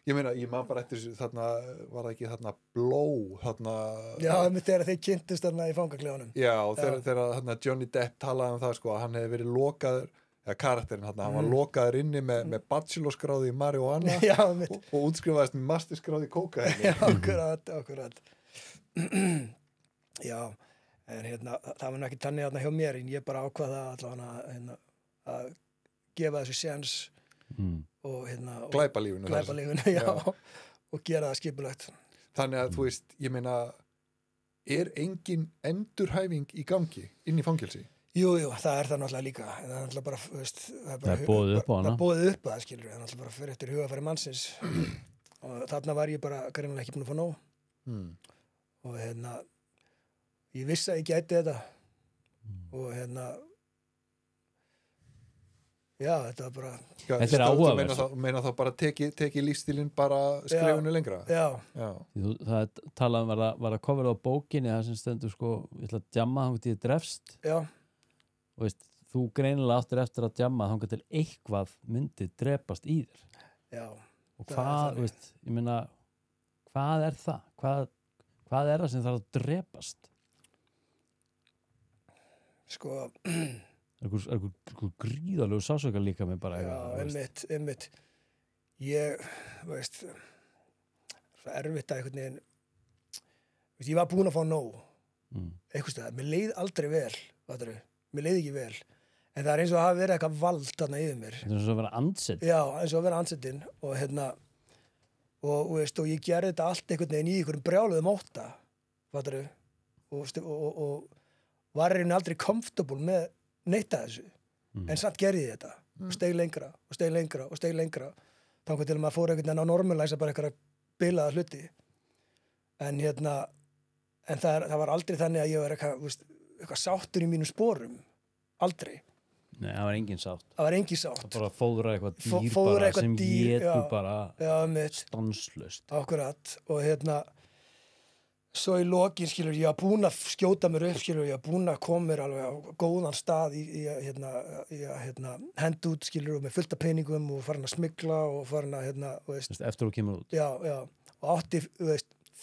Ég meina, ég man bara eftir þarna, var það ekki þarna Bló, þarna... Já, þegar þeir kynntust þarna í fangaklefanum. Já, þegar þarna Johnny Depp talaði um það, sko, að hann hefði verið lokaður, karakterinn hann var lokaður inni með bachelorskráði í marihuana Já, og útskrifaðist með masterskráði í kókaini. Já, akkurat. Já, en það var nú ekki tannig hjá mér, en ég bara ákvaða allavega að gefa þessu séns og glæpalífinu, já, og gera það skipulegt. Þannig að þú veist, ég meina, engin endurhæfing í gangi inn í fangelsi? Jú, það er það náttúrulega líka, en það er náttúrulega bara, veist, það er boðið upp á hana. Það er boðið upp á það, skilur, en náttúrulega bara fyrir eftir hugafæri mannsins. Og þarna var ég bara greinilega ekki búin að fá nóg. Og ég vissi að ég gæti þetta. Og já, þetta var bara... Þetta er áhugavert. Þú meina þá bara teki lífstílinn bara skrefinu lengra? Já. Það talaðum var að kofra á bókinni, það sem stendur sko, ég ætla að djamma þannig að ég drefst. Já. Og veist, þú greinilega áttir eftir að djamma þannig til eitthvað myndi drepast í þér. Já. Og hvað, veist, ég meina, hvað er það? Hvað er það sem þarf að drepast? Sko... Eitthvað gríðalegu sásöka líka með bara eitthvað. Já, einmitt. Ég, veist, svo erfitt að einhvern veginn, veist, ég var búin að fá nóg. Eitthvað stað, mér leið aldrei vel, mér leið ekki vel. En það er eins og að hafa verið eitthvað vald þarna yfir mér. Þetta er eins og að vera andsettin. Já, eins og að vera andsettin og veist, og ég gerði þetta allt einhvern veginn í einhverjum brjáluðum ótta, og var einhvern aldrei comfortable með neitt að þessu, en samt gerði ég þetta og steig lengra þannig til að maður fór einhvern veginn að normalæsa bara eitthvað bilaða hluti en en það var aldrei þannig að ég var eitthvað sáttur í mínum sporum, aldrei. Nei, það var engin sátt. Það var engin sátt. Það bara fóðra eitthvað dýr bara sem getur bara stanslaust. Akkurat, og svo í lokin, skilur, ég var búin að skjóta mér upp, skilur, ég var búin að koma mér alveg á góðan stað í hend út, skilur, með fullt af peningum og farin að smygla og farin að, veist, eftir þú kemur út. Já, og átti,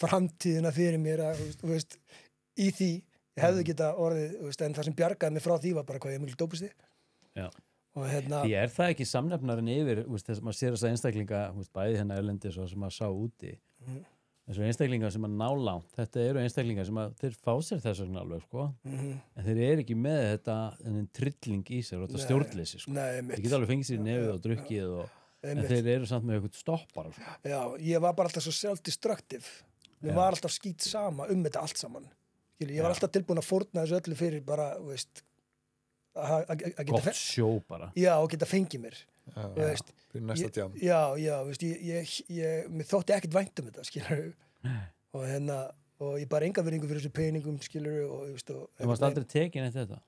framtíðina fyrir mér, í því, ég hefði geta orðið, en það sem bjargaði mig frá því var bara hvað ég mjög dópusti. Já. Og Því er það ekki samnefnarinn yfir, þess að maður sér þess að einstaklinga, bæði erlendis og sem maður sá úti. Þessu einstaklingar sem að ná langt, þetta eru einstaklingar sem að þeir fá sér þess vegna alveg, sko, en þeir eru ekki með þetta trilling í sér og þetta stjórnleysi, sko. Þeir geta alveg fengið sér í nefið og drukkið en þeir eru samt með eitthvað stoppar. Sko. Já, ég var bara alltaf svo self-destructive. Mér var alltaf skít sama þetta allt saman. Ég var alltaf tilbúin að fórna þessu öllu fyrir bara, að geta... Gott sjó bara. Já, og geta fengið mér. Fyrir næsta djám. Já, veist, mér þótti ekkert vænt þetta, skilur og ég bara enga virðingu fyrir þessu peningum, skilur Þú varst aldrei tekin eftir þetta?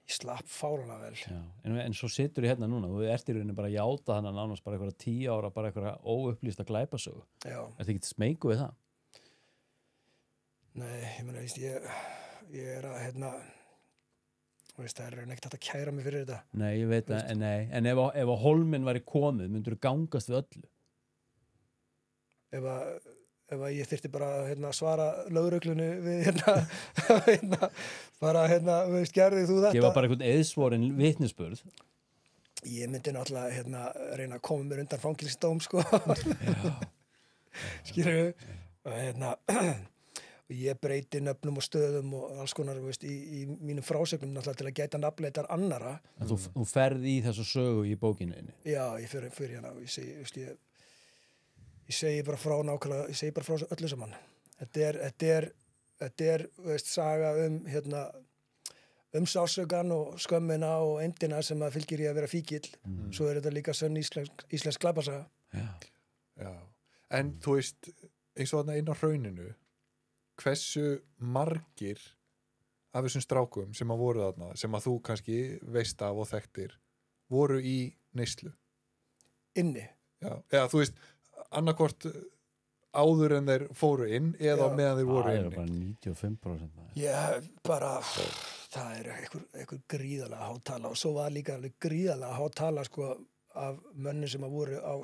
Ég slapp fáránlega vel. Já, en svo situr ég hérna núna, þú ert í rauninni bara að játa þannig nánast bara eitthvað 10 ára, bara eitthvað óupplýsta glæpasögu. Já. Ertu ekki smeyku við það? Nei, ég meina, ég er að, það er neitt hægt að kæra mig fyrir þetta. Nei, ég veit það, en ef að Hólminn væri komið, myndur þú gangast við öllu? Ef að ég þyrfti bara að svara lögreglunni við bara gerði þú þetta? Gefa bara einhvern eðsvorinn vitnisburð. Ég myndi náttúrulega reyna að koma mér undan fangelsisdóm, sko. Skilurðu? Og ég breyti nöfnum og stöðum og alls konar, í mínum frásögnum náttúrulega til að gæta nafnleitar annara. En þú ferð í þessu sögu í bókinni? Já, ég fer hérna og ég segi bara frá nákvæmlega, ég segi bara frá öllu saman. Þetta er saga sásökan og skömmina og eymdina sem að fylgir í að vera fíkill. Svo er þetta líka sönn íslensk glæpasaga. Já. En þú veist, eins og þarna inn á hrauninu, hversu margir af þessum strákum sem að voru þarna, sem að þú kannski veist af og þekktir, voru í neyslu? Inni? Já, eða þú veist, annarkvort áður en þeir fóru inn eða meðan þeir voru inni. Það er bara 95%. Já, bara, það er einhver gríðalega hátala og svo var líka gríðalega hátala, sko, af mönnum sem að voru á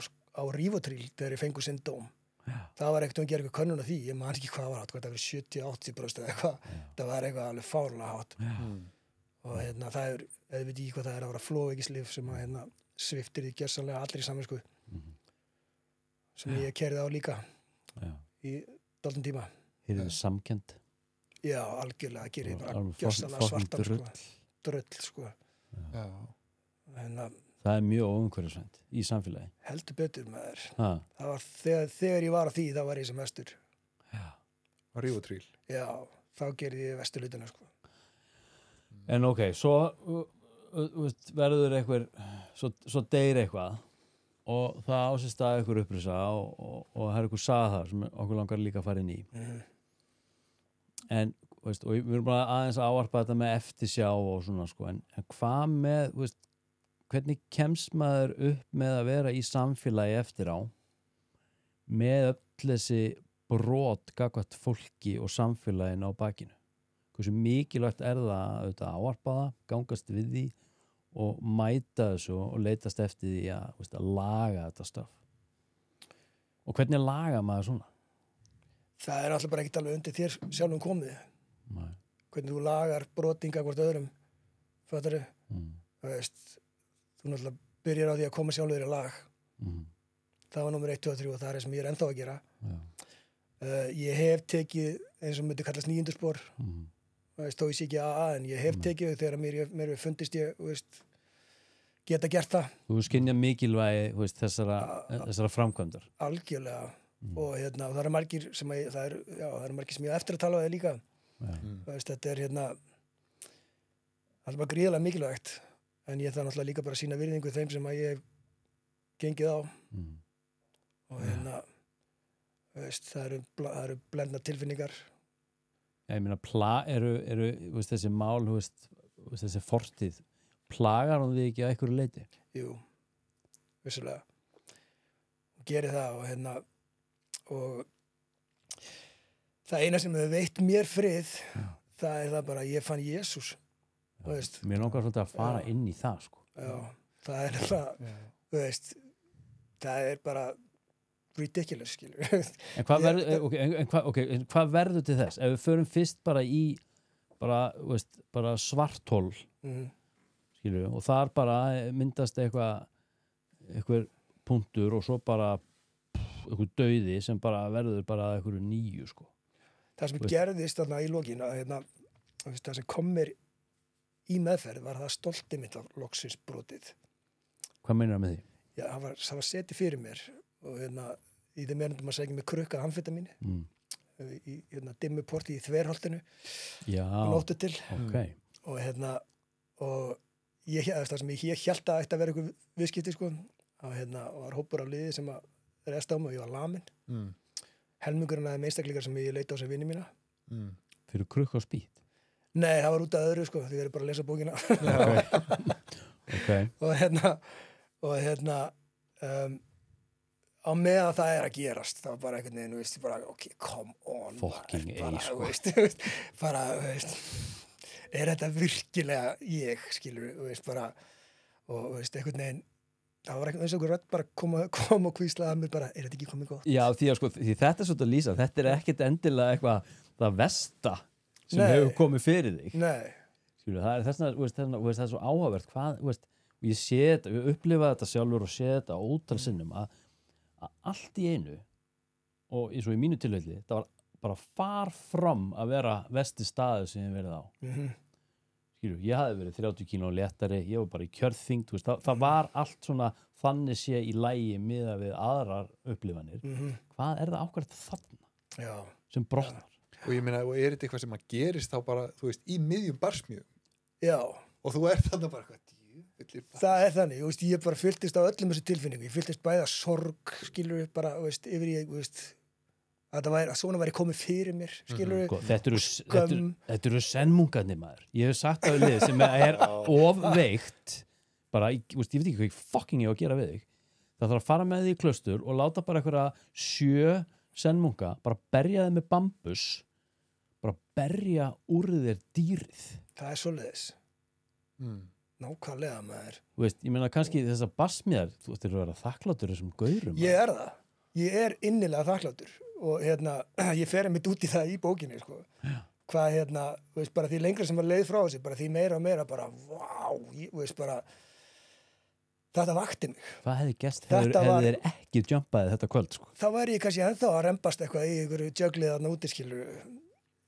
Rivotril þegar þeir fengu sinn dóm. Það var ekkert að gera eitthvað könnun af því, ég man ekki hvað var hátt, það var 70-80% eða eitthvað, það var eitthvað alveg fárlega hátt. og það er, eða veit ég hvað það er að vera flóveikislyf sem að sviftir því gjörsamlega allri samvinsku sem ég kerði á líka í dálítinn tíma. Heyrðu samkennd. Já, algjörlega, gerir bara gjörsamlega svartan sko. Drull, sko. Já. Það er mjög óumhverfisvænt í samfélagi. Heldur betur maður. Það var þegar ég var á því, þá var ég sem vestur. Já. Á Rífutríl. Já, þá gerði ég vesturlutuna, sko. En ok, svo verður einhver, svo deyr eitthvað og það ásist að einhver upprisa og það er einhver saga þar sem okkur langar líka að fara inn í. En, og við erum bara aðeins að ávarpa þetta með eftirsjá og svona, sko, en hvað með, hvernig kemst maður upp með að vera í samfélagi eftir á með öll þessi brot gagnvart fólki og samfélaginu á bakinu? Hversu mikilvægt er það að ávarpa það, gangast við því og mæta þessu og leitast eftir því að laga þetta stöf? Og hvernig laga maður svona? Það er alltaf bara ekkert alveg undir þér sjálfum komið. Nei. Hvernig þú lagar brotinga hvort öðrum, fattarðu? Þú náttúrulega byrjar á því að koma sjálfur í lag. Það var númer 1, 2 og 3 og það er sem ég er ennþá að gera. Ég hef tekið eins og myndi kallast 9. spor. Þó ég sé ekki AA, en ég hef tekið þau þegar mér fundist ég geta gert það. Þú skynjar mikilvægi þessara framkvæmdar. Algjörlega. Og það eru margir sem ég á eftir að tala á það líka. Þetta er alltaf bara gríðarlega mikilvægt, en ég þarf náttúrulega líka bara að sýna virðingu þeim sem að ég hef gengið á. Og það eru blendna tilfinningar. Ég meina, eru þessi mál, þessi fortíð, plagar hún þig ekki að einhverju leyti? Jú, vissulega. Og gerir það og það eina sem hefur veitt mér frið, það er það bara að ég fann Jesús. Mér langar svolítið að fara inn í það, sko. Já, það er það, það er bara ridiculous, skilur. En hvað verður til þess? Ef við förum fyrst bara í bara svarthól, skilur, og þar bara myndast einhver punktur og svo bara einhver dauði sem bara verður bara einhverju nýju, sko. Það sem gerðist þarna í lokinu, það sem kom mér í meðferð var það stoltið mitt af loksins brotið. Hvað meinar það með því? Já, það var setið fyrir mér og í þeim erindum að segja með krukka amfetamíni í dimmuporti í Þverholtinu og nóttu til. Og það sem ég hélt að ætti að vera einhver viðskipti, sko, og var hópur af liði sem að resta á mig og ég var lamin. Helmingurinn af einstaklingar sem ég leita á sem vini mína. Fyrir krukka og spýt? Nei, það var út af öðru, sko, því ég er bara að lesa bókina. Á meðan það er að gerast, það var bara einhvern veginn, bara, ok, come on. Fucking sko. Er þetta virkilega ég, skilur, bara, og einhvern veginn, það var eins og einhver rödd bara kom og hvíslaði að mér bara, er þetta ekki komið gott? Já, því þetta er svolítið að lýsa, þetta er ekkert endilega eitthvað það versta sem hefur komið fyrir þig. Nei. Skilur, það er þessna, það er svo áhugavert, og ég sé þetta, ég upplifa þetta sjálfur og sé þetta ótal sinnum að allt í einu, og eins og í mínu tilfelli, það var bara far fram að vera versti staður sem ég verið á. Skilur, ég hafði verið 30 kíló léttari, ég var bara í kjörþyngd, það var allt svona þannig sé í lagi miðað við aðrar upplifanir. Hvað er það ákvæmt þarna sem brotnar? Og ég meina, og er þetta eitthvað sem að gerist þá bara, þú veist, í miðjum barsmíðum? Já. Og þú þarna bara eitthvað, það er þannig, ég bara fylltist á öllum þessu tilfinningu, ég fylltist bæða sorg, skilur, bara, yfir ég, að svona væri komið fyrir mér, skilur. Þetta eru sennmungarnir, maður. Ég hef sagt það við lið sem er ofveikt, bara, ég veit ekki hvað fucking ég á að gera við þig. Það þarf að fara með því í klaustur og láta bara einhverja 7 sennmunga, bara berja þið með bambus, bara berja úr þér dýrið. Það er svoleiðis. Nákvæmlega, maður. Ég meina kannski þessar barsmíðar, þú ættir að vera þakklátur þessum gaurum. Ég er það. Ég er innilega þakklátur og ég fer einmitt út í það í bókinni, sko. hvað þú veist, bara því lengra sem var leið frá þessi, bara því meira og meira, bara, þú veist, bara, þetta vakti mig. Hvað hefði gest, Þetta hefði var- þeir ekki jumpaði þetta kvöld, sko? Þá væri ég kannski ennþá að rembast eitthvað í einhverju jöglið þarna úti, skilur.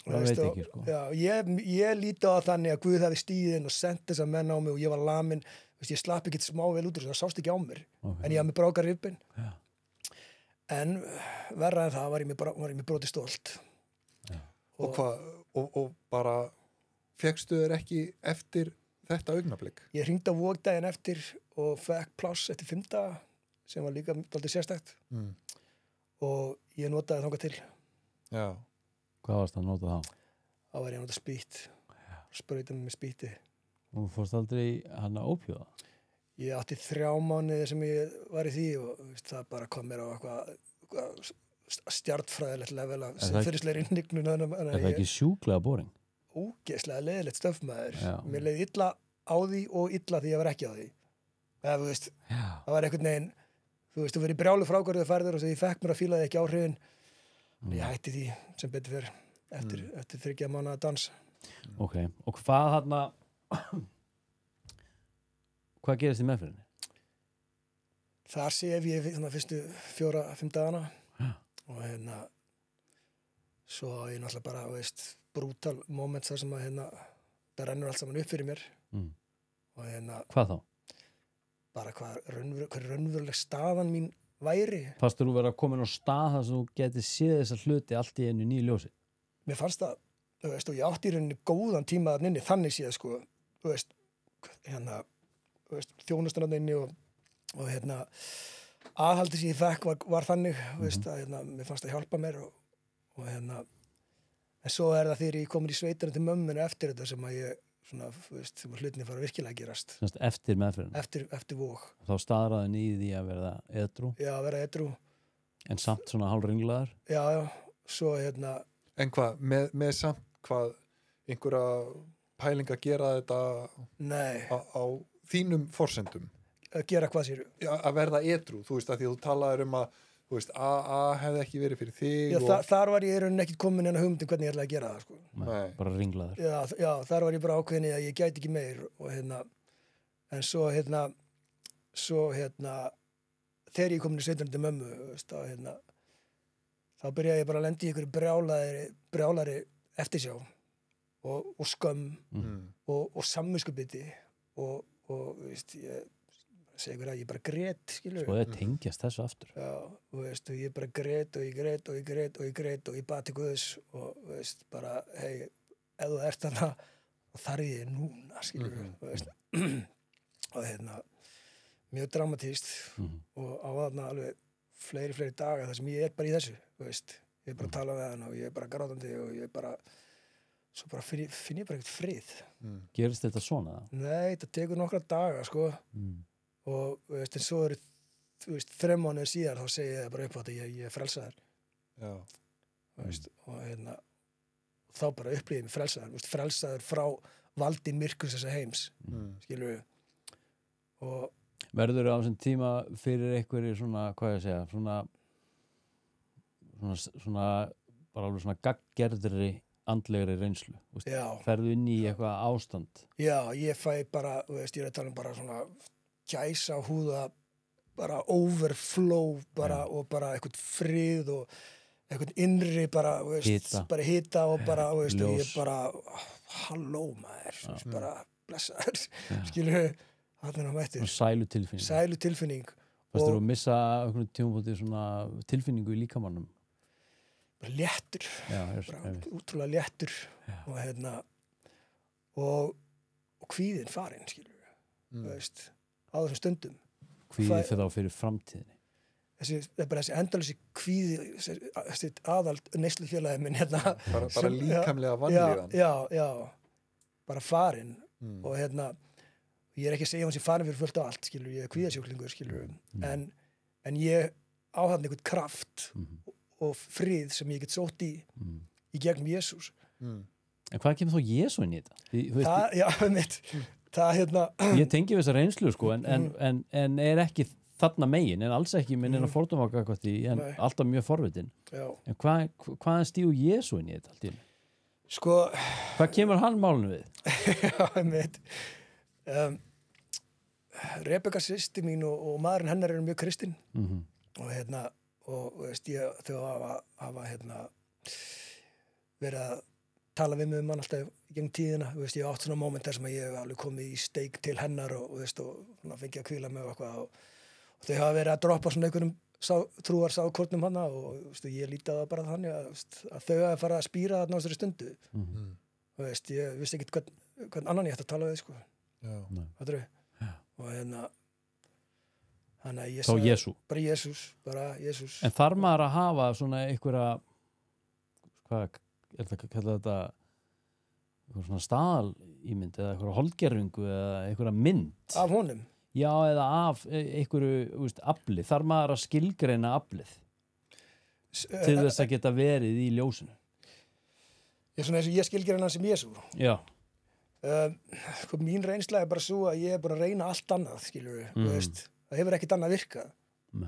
Það veit ekki, sko. Já, ég líti á það þannig að Guð hefði stíðin og sendt þessa menn á mig og ég var lamin, veist, ég slapp ekki smá vel út úr þessu, það sást ekki á mér. Okay. En ég hafði mig brákar ribbin. Já. En verra en það var ég með broti stólt. Og hvað, og bara fékkstu þér ekki eftir þetta augnablik? Ég hringdi á vógdaginn eftir og fekk pláss eftir 5 daga sem var líka dálítið sérstakt og ég notaði þangað til. Já. Hvað varst að nota þá? Þá var ég að nota spýtt, sprauta mig með spýtti. Og fórst aldrei hann að ópjóða? Ég átti 3 mánuði sem ég var í því og veist, það bara kom mér á eitthvað stjartfræðilegt level af siðferðislegri hnignun. Er það ekki sjúklega boring? Ógeðslega leiðilegt stöfmaður. Já. Mér leiði illa á því og illa því ég var ekki á því. Eða, þú veist, það var einhvern veginn, þú veist, þú verið brjálu frákvörðu ferður og svo ég fekk mér að fíla því ekki áhrifin. Ég hætti því sem betur fyrir eftir 3 mánaða dans. Ok, og hvað þarna hvað gerist í meðferðinni? Þar sef ég þannig fyrstu 4-5 dagana og svo ég náttúrulega bara, veist, brútal moment þar sem að það rennur allt saman upp fyrir mér og Hvað þá? bara hvað raunveruleg staðan mín væri. Fastur þú vera að koma inn á stað þar sem þú geti séð þessa hluti allt í einu nýju ljósi? Mér fannst það, þú veist, og ég átti í rauninni góðan tíma þarna inni, þannig séð, sko, þú veist, þjónustan þarna inni og aðhaldið sem ég fekk var þannig, þú veist, að mér fannst það hjálpa mér og en svo er það þegar ég komin í sveitina til mömminu eftir þetta sem að ég, svona, þú veist, sem að hlutinni fara virkilega að gerast. Semst eftir meðferðinni? Eftir vóg. Þá staðraðin í því að verða edrú? Já, að vera edrú. En samt svona hálfringlaðar? Já, svo En hvað, með samt hvað einhverja pæling að gera þetta á þínum forsendum? Að gera hvað sér? Já, að verða edrú, þú veist, að því að þú talaðir að þú veist, hefði ekki verið fyrir þig. Já, þar var ég í rauninni ekkert komin en að hugmyndin hvernig ég ætlaði að gera það, sko. Nei, bara ringlaður. Já, þar var ég bara ákveðin í að ég gæti ekki meir og en svo þegar ég komin í sveitunum til mömmu, veist, þá byrjaði ég bara að lenda í einhverju brjálari eftirsjá og skömm og samviskubiti og veist, ég segi ykkur að ég bara grét, skilur. Svo það tengjast þessu aftur. Já, og veist, ég bara grét og ég bað til Guðs og veist, bara, hei, ef þú ert þarna þá þarf ég núna, skilur, veist. Og mjög dramatískt og á þarna alveg fleiri daga þar sem ég er bara í þessu, veist. Ég er bara að tala við hann og ég er bara grátandi og ég bara svo bara finn ég bara ekkert frið. Gerist þetta svona? Nei, þetta tekur nokkra daga, sko. Og veist, en svo eru, þú veist, 3 mánuðir síðar þá segi ég bara upp á þetta, ég er frelsaður. Já. Veist, og þá bara upplýði ég mig frelsaður, veist, frelsaður frá valdi myrkurs þessa heims, skilur við. Og verður á þessum tíma fyrir einhverju svona, hvað ég segja, svona bara alveg svona gagngerðri andlegri reynslu, veist, ferðu inn í eitthvað ástand? Já, ég fæ bara, veist, ég er að tala um bara svona gæsa húða, bara overflow bara, og bara eitthvað frið og eitthvað innri bara, veist, bara hita og bara, veist, og ég bara halló maður, bara blessaður, skilur við, hann mættir. Sælutilfinning. Fannst þú að missa einhvern tímapunkti svona tilfinningu í líkamannum? Bara léttur, bara útrúlega léttur og kvíðin farinn, skilur við, veist, á þessum stundum. Kvíði fyrir þá fyrir framtíðinni? Það er bara þessi endalösi kvíði, þessi aðald neyslufélagi minn bara líkamlega vanlíðan. Já, bara farinn og ég er ekki að segja hann sé farinn fyrir fullt af allt, skilur, ég er kvíðasjúklingur, skilur, en ég á hann einhvern kraft og frið sem ég get sótt í gegnum Jesús. En hvað kemur þá Jesú inn í þetta? Já, mitt. Ég tengi við þessa reynslu, sko, en er ekki þarna megin, en alls ekki minn en að fordómaka eitthvað því, en alltaf mjög forvitin. En hvað stígur Jesú inn í þetta allt í? Sko, Hvað kemur hann málinu við? já, einmitt. Rebekka systir mín og maðurinn hennar eru mjög kristinn og og veist, þau hafa verið að tala við mig hann alltaf gegn tíðina, veist, ég átt svona moment þar sem ég hef alveg komið í steik til hennar og veist, og fengið að hvíla mig og eitthvað og þau hafa verið að droppa svona einhverjum trúar sákornum hana og veist, ég líti á það bara þannig að þau hafa farið að spýra þarna á þessari stundu og veist, ég vissi ekki hvern annan ég ætti að tala við, sko. Já. Og þannig að ég sagði bara Jesús. En þarf maður að hafa svona einhverja, hvað er það að kalla þetta, einhverja svona staðalímynd eða einhverja holdgerfingu eða einhverja mynd af honum? Já, eða af einhverju afli. Þarf maður að skilgreina aflið til þess að geta verið í ljósinu? Svona eins og ég skilgreina hann sem Jesú. Já. Mín reynsla er bara svo að ég er bara að reyna allt annað, skilur við, veist, það hefur ekkert annað virkað.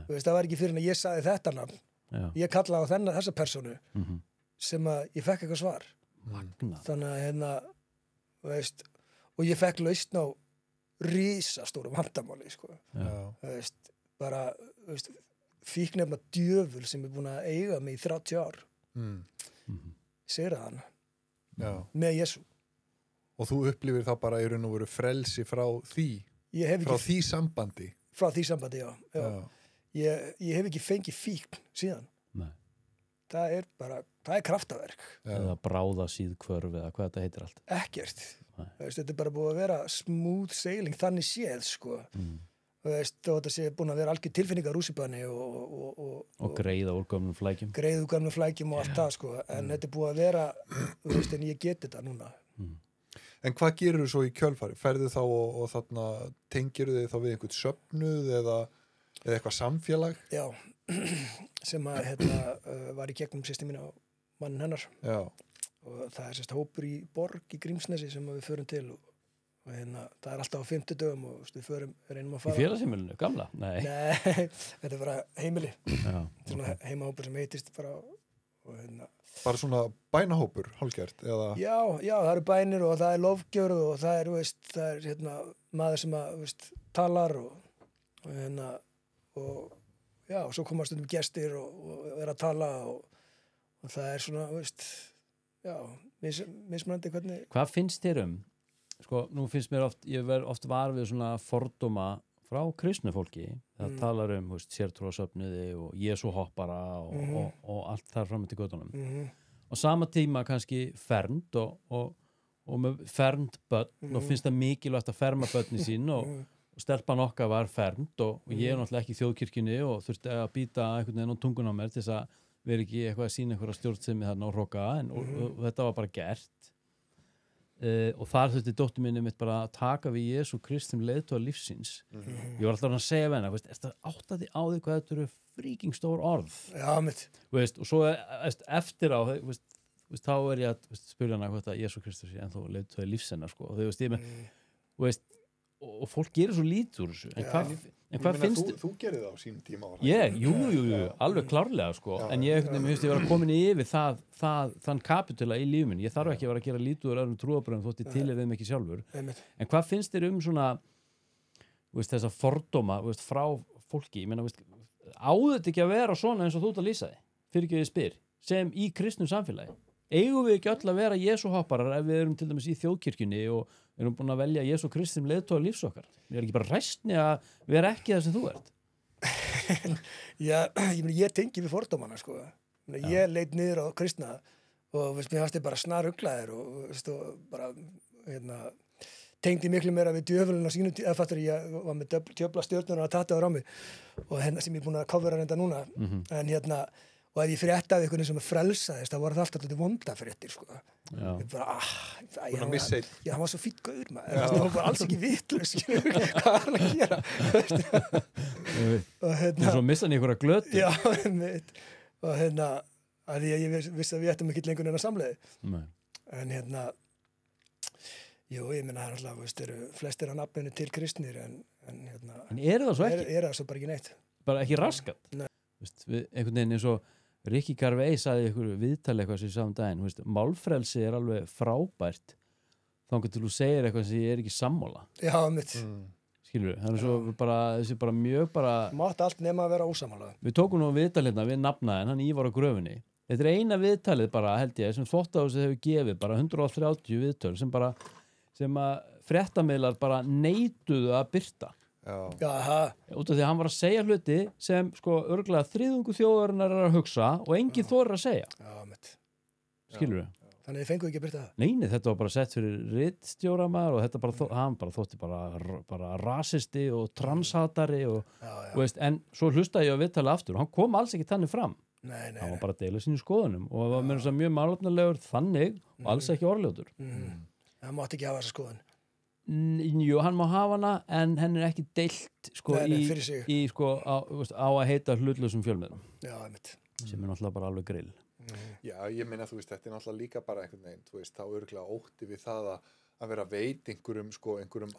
Veist, það var ekki fyrir en að ég sagði þetta nafn. Ég kallaði á þessa persónu sem að ég fekk eitthvað svar. Þannig að veist, og ég fekk lausn á risastóru vandamáli, sko. Veist, bara veist, fíknefna djöful sem er búin að eiga mig í 30 ár. Segir hann með Jesú. Og þú upplifir það bara í raun og veru frelsi frá því? Frá því sambandi? Frá því sambandi, já. Ég hef ekki fengið fíkn síðan. Nei. Það er kraftaverk. Eða bráða síðkvörf eða hvað þetta heitir allt. Ekkert. Veist, þetta er bara búið að vera smooth sailing, þannig séð, sko. Veist, og þetta sé búin að vera algjör tilfinningar rússibanni og greiða úr gömlum flækjum. Greiða úr gömlum flækjum og allt það, sko. En þetta er búið að vera, veist, en ég get þetta núna. En hvað gerir þú svo í kjölfari? Ferðu þá og þarna tengir þið þá við einhvern söfnuð eða eitthvað samfélag? Já, sem að var í gegnum systir mín á mannin hennar. Já. Og það er sérst hópur í Borg í Grímsnesi sem við förum til og það er alltaf á 50 dögum og við reynum að fara. Í félagsheimilinu, gamla? Nei, þetta er bara heimili. Já, svona heimahópur sem heitist bara og bara svona bænahópur, hálfgert, eða? Já, það eru bænir og það er lofgjörð og það er, veist, það er maður sem að, veist, talar og já, og svo koma stundum gestir og er að tala og það er svona, veist, já, mismunandi hvernig. Hvað finnst þér sko, nú finnst mér ég verð oft var við svona fordóma frá kristnu fólki, það talar veist, sértrúarsöfnuði og Jesú hoppara og allt þar fram til göttunum. Og sama tíma kannski fermt og með fermt börn og finnst það mikilvægt að ferma börni sín og stelpan okkar var fermt og ég er náttúrulega ekki í þjóðkirkjunni og þurfti að býta einhvern veginn á tungun á mér til þess að vera ekki eitthvað að sína einhverja stjórnsemi þarna og hróka og þetta var bara gert. Og þar þurfti dóttir minni mitt bara að taka við Jesú Kristum leiðtoga lífsins. Ég var alltaf að segja við hennar, veist, er það áttaði á því hvað þetta eru fríking stór orð? Já, mitt. Veist, og svo eftir á, veist, þá er ég að spyrja hana hvað þetta Jesú Kristus er ennþá leiðtoga lífsennar, sko. Og þau veist, veist, og fólk gerir svo lítið úr þessu. En hvað finnst þú gerir það á sínum tíma? Jú, alveg klárlega, sko. En ég finnst ég vera komin yfir þann kapitula í lífinu. Ég þarf ekki að vera að gera lítið úr öðrum trúarbröðum þótt ég til þeim ekki sjálfur. En hvað finnst þér svona, veist, þessa fordóma, veist, frá fólki? Ég meina, veist, á þetta ekki að vera svona eins og þú ert að lýsa þig? Fyrir ekki að ég spyr. Sem í kristnum samfélagi. Eigum við ekki öll að vera Jesú hopparar ef við erum til dæmis í þjóðkirkjunni og erum búin að velja Jesú Kristum leiðtoga lífs okkar? Ég er ekki bara ræstni að vera ekki það sem þú ert. Já, ég tengi við fordómana, sko. Ég leit niður á kristna og veist, mér fannst ég bara snaruglaðir og, veist, og bara tengdi miklu meira við djöfulinn á sínum tíma, fattur ég var með djöfla stjörnur og tattaður á mig og sem ég er búin að covera reynda núna en og ef ég fréttaði einhvern sem frelsaðist, þá var það alltaf þetta vonda fréttir, sko. Ég bara, hann var svo fýtt gaur, maður. Það var bara alls ekki vitlaus, hvað var hann að gera? Og svo missa hann í einhverja glötu. Já, og að ég vissi að við ættum ekki lengur en að samleiði. En jú, ég meina, það er alltaf, veist, eru flestir að nafninu til kristnir, en eru það svo ekki? Er það svo bara ekki neitt. Bara ekki raskat? Nei. Veist, við einhvern veginn eins og Ricky Gervais sagði ykkur viðtali eitthvað sem ég sagði daginn, veist, málfrelsi alveg frábært þannig til þú segir eitthvað sem ég ekki sammála Já, mitt. skilur við, þannig svo bara þessi bara mjög bara Mátt allt nema að vera ósamála. við tókum nú viðtal hérna við nafnaðin, hann Ívar á gröfinni þetta eina viðtalið bara held ég sem þvottáhúsið hefur gefið bara 130 viðtöl sem að fréttamiðlar bara neituðu að birta Já, út af því að hann var að segja hluti sem sko örgulega þriðungu þjóðarinnar að hugsa og enginn þorir að segja já, mitt. skilur við Þannig þið fenguðu ekki að byrta það. Neini, þetta var bara sett fyrir ritstjóramæður og þetta bara, hann bara þótti bara rasisti og transhatari og veist, en svo hlustaði ég á viðtali aftur og hann kom alls ekki þannig fram Nei. hann var bara að deila sínu skoðunum og það var mér mjög málefnalegur þannig og alls ekki orðljótur Það mátti ekki hafa þessa skoðun. Jú, hann má hafa hana en henn er ekki deilt sko, fyrir sig. í sko, á að heita hlutlausum fjölmiðlum Já, mitt. sem er náttúrulega bara alveg grill Já, ég meina, þú veist, þetta er náttúrulega líka bara einhvern veginn, þú veist, þá örgulega ótti við það að vera veit einhverjum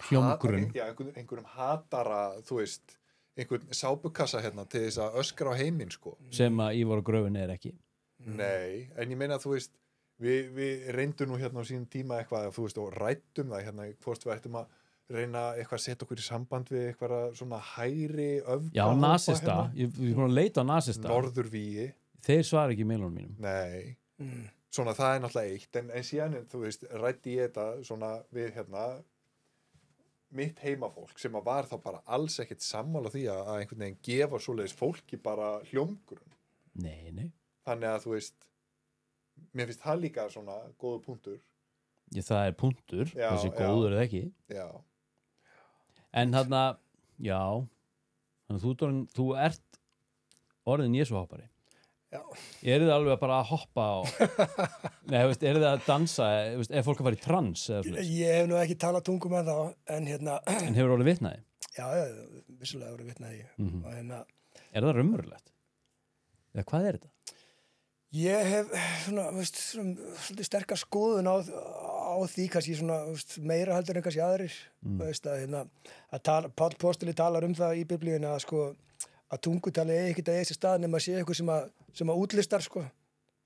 Hljómgrunn. einhverjum hatara, þú veist, einhvern sápukassa hérna til þess að öskra á heiminn, sko. sem að Ívar á gröfinni er ekki Nei, en ég meina, þú veist, við reyndum nú hérna á sínum tíma eitthvað, þú veist, og rættum það hérna, hvort við ættum að reyna eitthvað að setja okkur í samband við eitthvað svona hægri öfga. Já, nasista, ég er búin að leita á nasista Norðurvíi. Þeir svara ekki meilunum mínum. Nei, svona það er náttúrulega eitt, en síðan, þú veist, rætti ég þetta svona við hérna, mitt heimafólk sem að var þá bara alls ekkert sammála því að einhvern veginn gefa svoleiðis fólki bara hljómgrunn. Nei. Þannig að, þú veist, mér finnst það líka svona góður punktur. Já, það er punktur, þessi góður eða ekki. Já. En þarna, já, þannig að þú ert orðin Jesúhoppari. Já. Er þið alveg bara að hoppa á Nei, veist, er þið að dansa er fólk að fara í trans Ég hef nú ekki talað tungum með þá en hefur orðið vitnaði? Já, vissulega orðið vitnaði og Er það raunverulegt? Eða hvað er þetta? Ég hef svolítið sterkar skoðun á því kannski svona meira heldur en kannski aðrir veist, að Páll Postuli talar um það í Biblíunni að sko að tungutali ekkert að þessi stað nema að sé eitthvað sem að útlistar sko.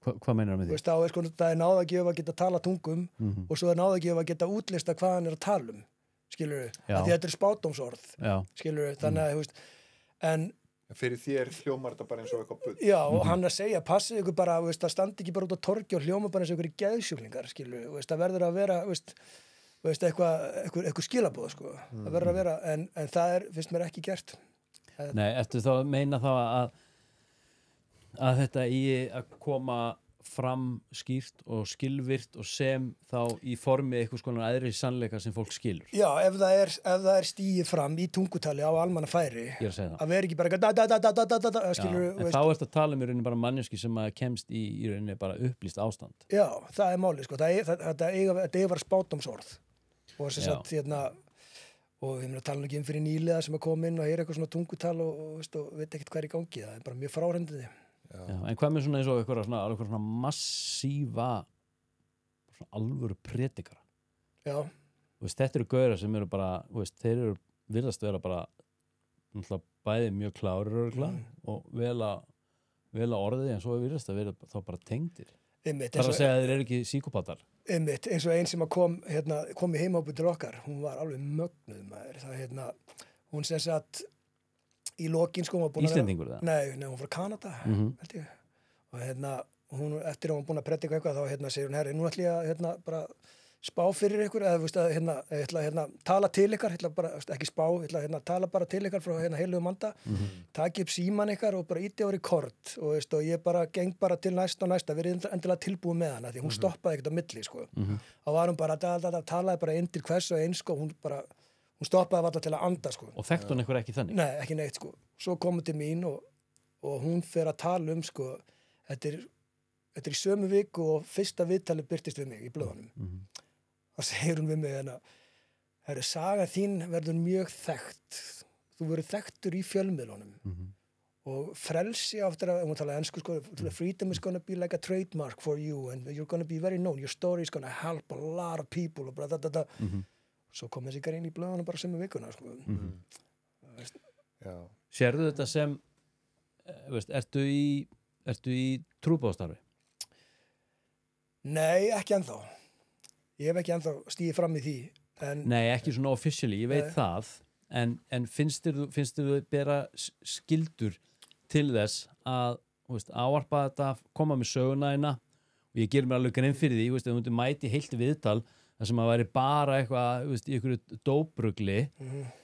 Hvað meinar það með því? Veist, sko, það er náðagjöf að geta tala tungum og svo er náðagjöf að geta útlista hvað hann er að tala skilur við, að því þetta er spádómsorð skilur við, þannig að en fyrir þér hljómar þetta bara eins og eitthvað bull. Já, og hann að segja, passið ykkur bara veist, að standi ekki bara út á torgi og hljóma bara eins og ykkur í geðsjúklingar skilur við, veist, það verður að vera veist, eitthvað skilabóð sko. Það verður að vera, en það er, finnst mér ekki gert. Nei, ertu þá að meina þá að þetta í að koma fram skýrt og skilvirt og sem þá í formi eitthvað svona aðri sannleika sem fólk skilur. Já, ef það er stíið fram í tungutali á almannafæri að vera ekki bara skilur. En þá ertu að tala um í rauninni bara manneskju sem að kemst í rauninni bara upplýst ástand. Já, það er málið sko, þetta eiga vera spádómsorð og sem sagt og við erum að tala ekki fyrir nýliða sem að koma inn og heyra eitthvað svona tungutal og veit ekkert hvað er í gangi, það er bara mjög fráhrindið. Já, en hvað með svona eins og eitthvað svona massífa svona alvöru predikara? Já. Þetta eru gauðra sem eru bara, þeir eru virðast vera bara bæði mjög klárir og vel að orðið en svo virðast að vera þá bara tengdir. Það er að segja að þeir eru ekki síkópatar. Einmitt, eins og einn sem að kom í heimahópið til okkar, hún var alveg mögnuð maður, það hún sem sagt í lokin sko, Íslendingur það? Nei, hún frá Kanada held ég, og hún eftir að hún búin að predika eitthvað þá segir hún, herri, nú ætla ég að bara spá fyrir ykkur, eða ég ætla að tala til ykkar, ekki spá, ég ætla að tala bara til ykkar frá heilugum anda, taki upp síman ykkar og bara íti á rekord og ég bara geng bara til næsta og næsta, verið endilega tilbúið með hana, því hún stoppaði ekkert á milli, sko. Og var hún bara talaði bara inn til hvers og eins, sko, hún stoppaði alltaf til að anda, sko. Og þekkt hún ykkur ekki þannig? Nei, ekki neitt, sko. Svo komum til mín og hún fer að tala um, sko, þetta er í sömu viku og fyrsta viðtalið birtist við mig í blöðunum. Og segir hún við mig herri, saga þín verður mjög þekkt, þú verður þekktur í fjölmiðlunum og frelsi aftur að, hún talaði ensku sko, freedom is gonna be like a trademark for you and you're gonna be very known, your story is gonna help a lot of people og bara svo kom þessi grein í blöðunum bara sem vikuna sko. Já. Sérðu þetta sem ertu í ertu í trúbóðstarfi? Nei, ekki ennþá. Ég hef ekki ennþá stíðið fram í því. En, Nei, ekki svona officially, ég veit það en finnst þér bera skildur til þess að ávarpa þetta, koma með söguna hérna og ég ger mér alveg grein fyrir því, ef þú myndir mæti heilt viðtal þar sem að væri bara eitthvað í einhverju dóprugli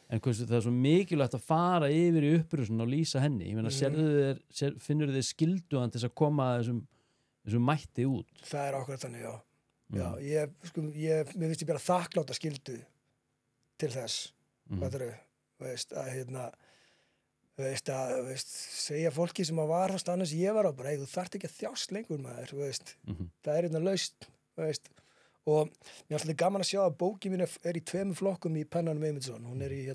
en það er svo mikilvægt að fara yfir í upprúsin og lýsa henni, ég meina finnur þið skilduðan til þess að koma þessum mætti út? Það er okkur þannig, já. Já, mér finnst ég bara þakkláta skildu til þess, að segja fólki sem að var á staðnum sem ég var á, bara, þú þarft ekki að þjást lengur maður, það er hérna laust, og mér er alltaf gaman að sjá að bókin mín er í 2 flokkum í Pennanum Eymundsson, hún er í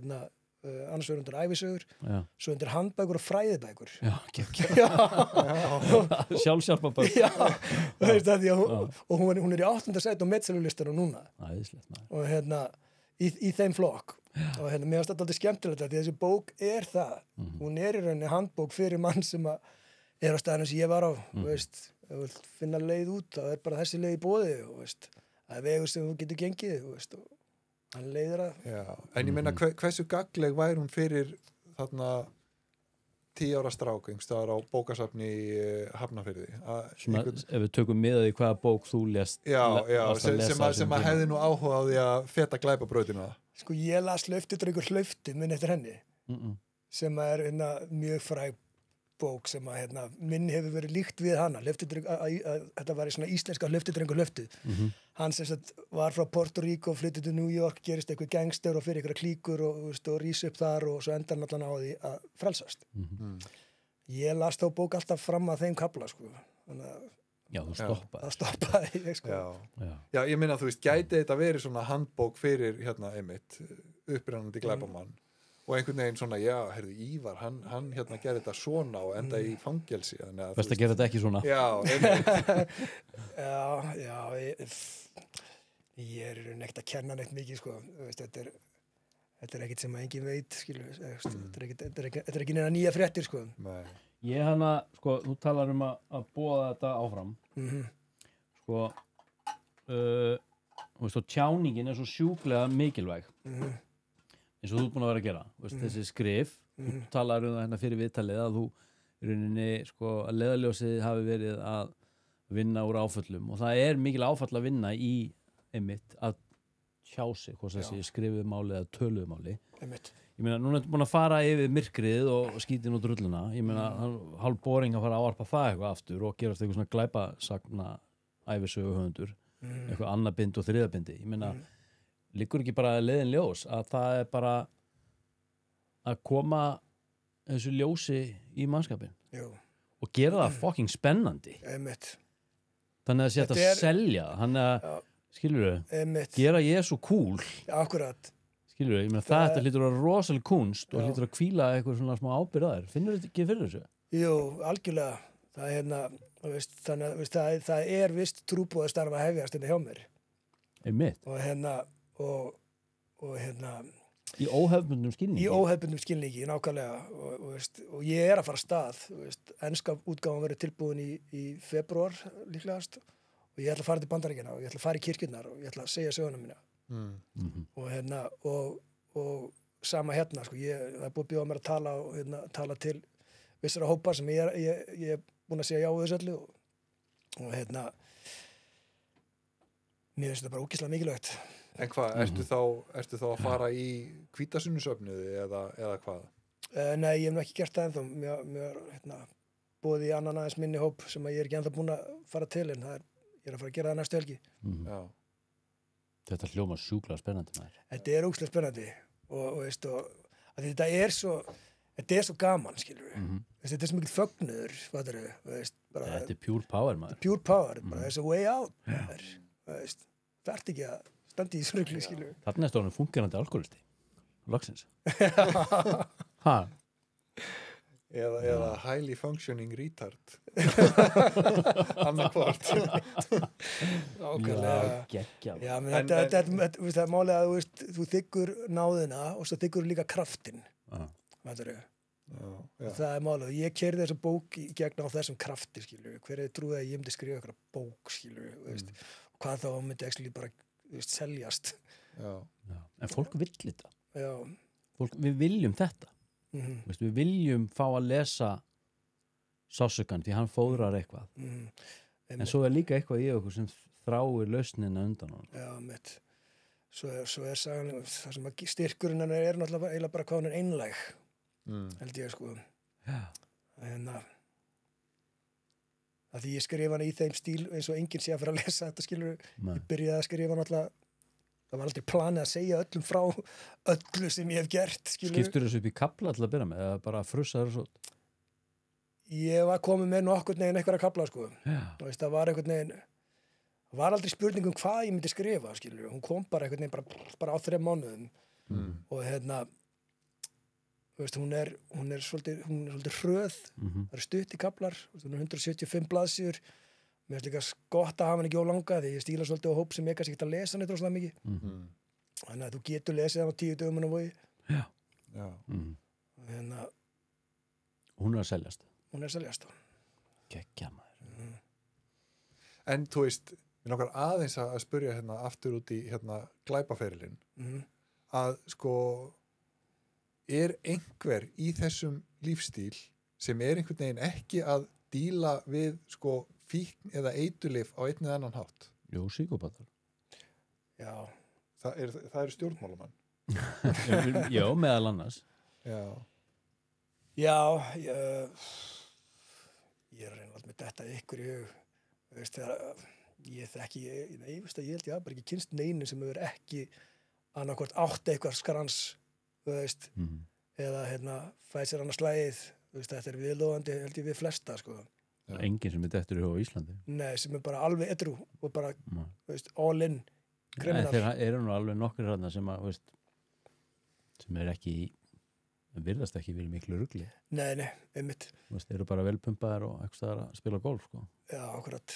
annars vegar undir ævisögur, svo undir handbækur og fræðibækur. Já, sjálfsjálfabækur. Já, og hún er í 8. sæti á Metsölulistanum núna. Æðislegt. Og í þeim flokk. Og mér finnst þetta aldrei skemmtilegt því þessi bók er það. Hún er í rauninni handbók fyrir mann sem er á staðnum sem ég var á. Ef þú finna leið út, þá er bara þessi leið í boði. Það er vegur sem þú getur gengið, hann leiðir að. Já, en ég meina hversu gagnleg væri hún fyrir þarna 10 ára strák einhverstaðar á bókasafni í Hafnarfirði. Svona, ef við tökum með því hvaða bók þú lest. Já, sem að hefði nú áhuga á því að feta glæpabrautina. Sko, ég las Hlauptudrengur hlauptu minn eftir henni, sem er mjög fræg bók sem að minn hefur verið líkt við hana. Þetta var í svona íslenska Hlauptudrengur hlauptu. Hann sem sagt var frá Puerto Rico, flyttið til New York, gerist eitthvað gangster og fyrir eitthvað klíkur og rís upp þar og svo endar hann allan á því að frelsast. Ég las þá bók alltaf fram að þeim kafla, sko. Já, þú stoppaði. Það stoppaði ég, sko. Já, ég meina, þú veist, gæti þetta verið svona handbók fyrir, einmitt, upprennandi glæpamann. Og einhvern veginn svona, já, heyrðu, Ívar, hann gerði þetta svona og enda í fangelsi. Best að gera þetta ekki svona. Já, einmitt. Ég er neitt að kenna neitt mikið, sko. Þetta er ekkert sem að enginn veit, skilur. Þetta er ekki neina nýja fréttir, sko. Nei. Ég sko, þú talar að boða þetta áfram. Sko, tjáningin er svo sjúklega mikilvæg. Eins og þú ert búin að vera að gera. Þessi skrif, þú talar það fyrir viðtalið að þú í rauninni, sko, að leiðarljósið hafi verið að vinna úr áföllum og það er mikil áfall að vinna í einmitt að tjá sig, hvort þessi skrifuðu máli eða töluðu máli. Einmitt. Ég meina, núna ertu búin að fara yfir myrkrið og skítin og drulluna. Ég meina, hálf boring að fara að ávarpa það eitthvað aftur og gerast eitthvað svona glæpasagna ævisöguhöfundur, eitthvað annað bind og þriða bindi. Ég meina, liggur ekki bara leiðin ljós að það er bara að koma þessu ljósi í mannskapin og gera það fucking spennandi. Einmitt. Þannig að þetta selja, þannig að skilur þau, gera Jesú cool. Akkurat. Skilur þau, ég meina þetta hlýtur að vera rosaleg kunst og hlýtur að hvíla eitthvað svona smá ábyrgð að þér. Finnur þetta ekki fyrir þessu? Jú, algjörlega. Það er þannig að það er vist trúboðarstarf að hefjast hjá mér. Einmitt. Og í óhefbundnum skilningi. Í óhefbundnum skilningi, nákvæmlega. Og ég er að fara af stað. Enska útgáfan verður tilbúin í febrúar líklegast. Og ég ætla að fara til Bandaríkjanna og ég ætla að fara í kirkjurnar og ég ætla að segja söguna mína. Og sama sko, það er búið að bjóða mér að tala til vissara hópar sem ég er búin að segja já við þessu öllu og mér finnst þetta bara ógeðslega mikilvægt. En hvað, ertu þá að fara í hvítasunnursöfnuði eða hvað? Nei, ég hef ekki gert það ennþá. Mér búið í annan aðeins minni hóp sem ég er ekki ennþá búin að fara til en ég er að fara að gera það næstu helgi. Já. Þetta hljómar sjúklega spennandi maður. Þetta er ógeðslega spennandi og þetta er svo gaman, skilur við. Þetta er svo mikil fögnuður, fattar við. Þetta er pure power maður. Pure power, bara þessi way out. Það ert ekki að standa í þessu rugli, skilur við. Þarna er stofnum fungerandi alkoholisti. Loksins. Ha? Eða highly functioning retard. Annarkvort. Nákvæmlega. Geggjað. Já, menn þetta er málið að þú þiggur náðina og svo þiggur líka kraftinn. Fattar við. það er málið, ég keyrði þessa bók í gegn á þessum krafti, skilur hver er trúið að ég myndi skrifa eitthvað bók, skilur og hvað þá myndi ekki bara, seljast en fólk vill þetta já, við viljum þetta við viljum fá að lesa sásugan því hann fóðrar eitthvað en svo er líka eitthvað í okkur sem þráir lausnina undan honum já, mitt svo er sagan, það sem að styrkurinn hennar er náttúrulega eiginlega bara hvað hann er einlæg held ég sko en að því ég skrifa hann í þeim stíl eins og enginn sé að fyrir að lesa þetta skilur ég byrjaði að skrifa hann alltaf það var aldrei planið að segja öllum frá öllu sem ég hef gert skiptur þessu upp í kapla til að byrja með eða bara frussaður svo ég var komið með nokkurn veginn eitthvað að kapla sko það var einhvern veginn það var aldrei spurning hvað ég myndi skrifa skilur hún kom bara einhvern veginn bara á 3 mánuðum og hún er svolítið hröð það stutt í kaplar hún er 175 blaðsíður mér finnst líka gott að hafa hann ekki ólanga því ég stíla svolítið á hóp sem ég kannski ekki að lesa neitt rosalega mikið þannig að þú getur lesið hann á 10 dögum á Vogi hún er að seljast geggja maður en þú veist við nokkar aðeins að spyrja hérna aftur út í hérna glæpaferilinn að sko er einhver í þessum lífstíl sem er einhvern veginn ekki að díla við sko fíkn eða eiturlyf á einn eða annan hátt? Jú, psykópatar. Já. Það eru stjórnmálamann. Já, meðal annars. Já. Já, ég er reynilegt með þetta ykkur í hug. Veist, ég held ég hafa bara ekki kynst neinu sem hefur ekki annarkvort átt eitthvað skrans veist, eða fæði sér annars slæðið. Þetta er viðlóðandi held ég við flesta sko. Enginn sem er dettur í Íslandi. Nei, sem er bara alveg edrú og bara veist, all in kriminal. Þeir eru nú alveg nokkur þarna sem að veist, sem er ekki virðast ekki verið miklu rugli. Nei, einmitt. Þeir eru bara velpumpaðar og eitthvað staðar að spila golf sko. Já, akkurat.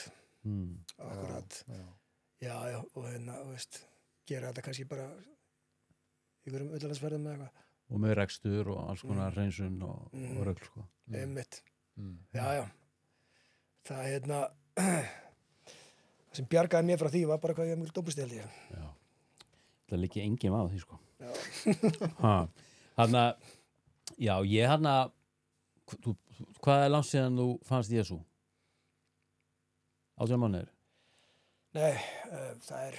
Akkurat. Já, og veist, gera þetta kannski bara ykkurum utanlandsferðum með eitthvað. Og með rekstur og alls konar hreinsun og rögl sko. Einmitt. Já. Það það sem bjargaði mér frá því var bara hvað ég hef mjög dópusti held ég. Já. Það liggi engin á því sko. Já. Þannig að já, ég hvað er langt síðan þú fannst Jesú? 18 mánuðir? Nei, það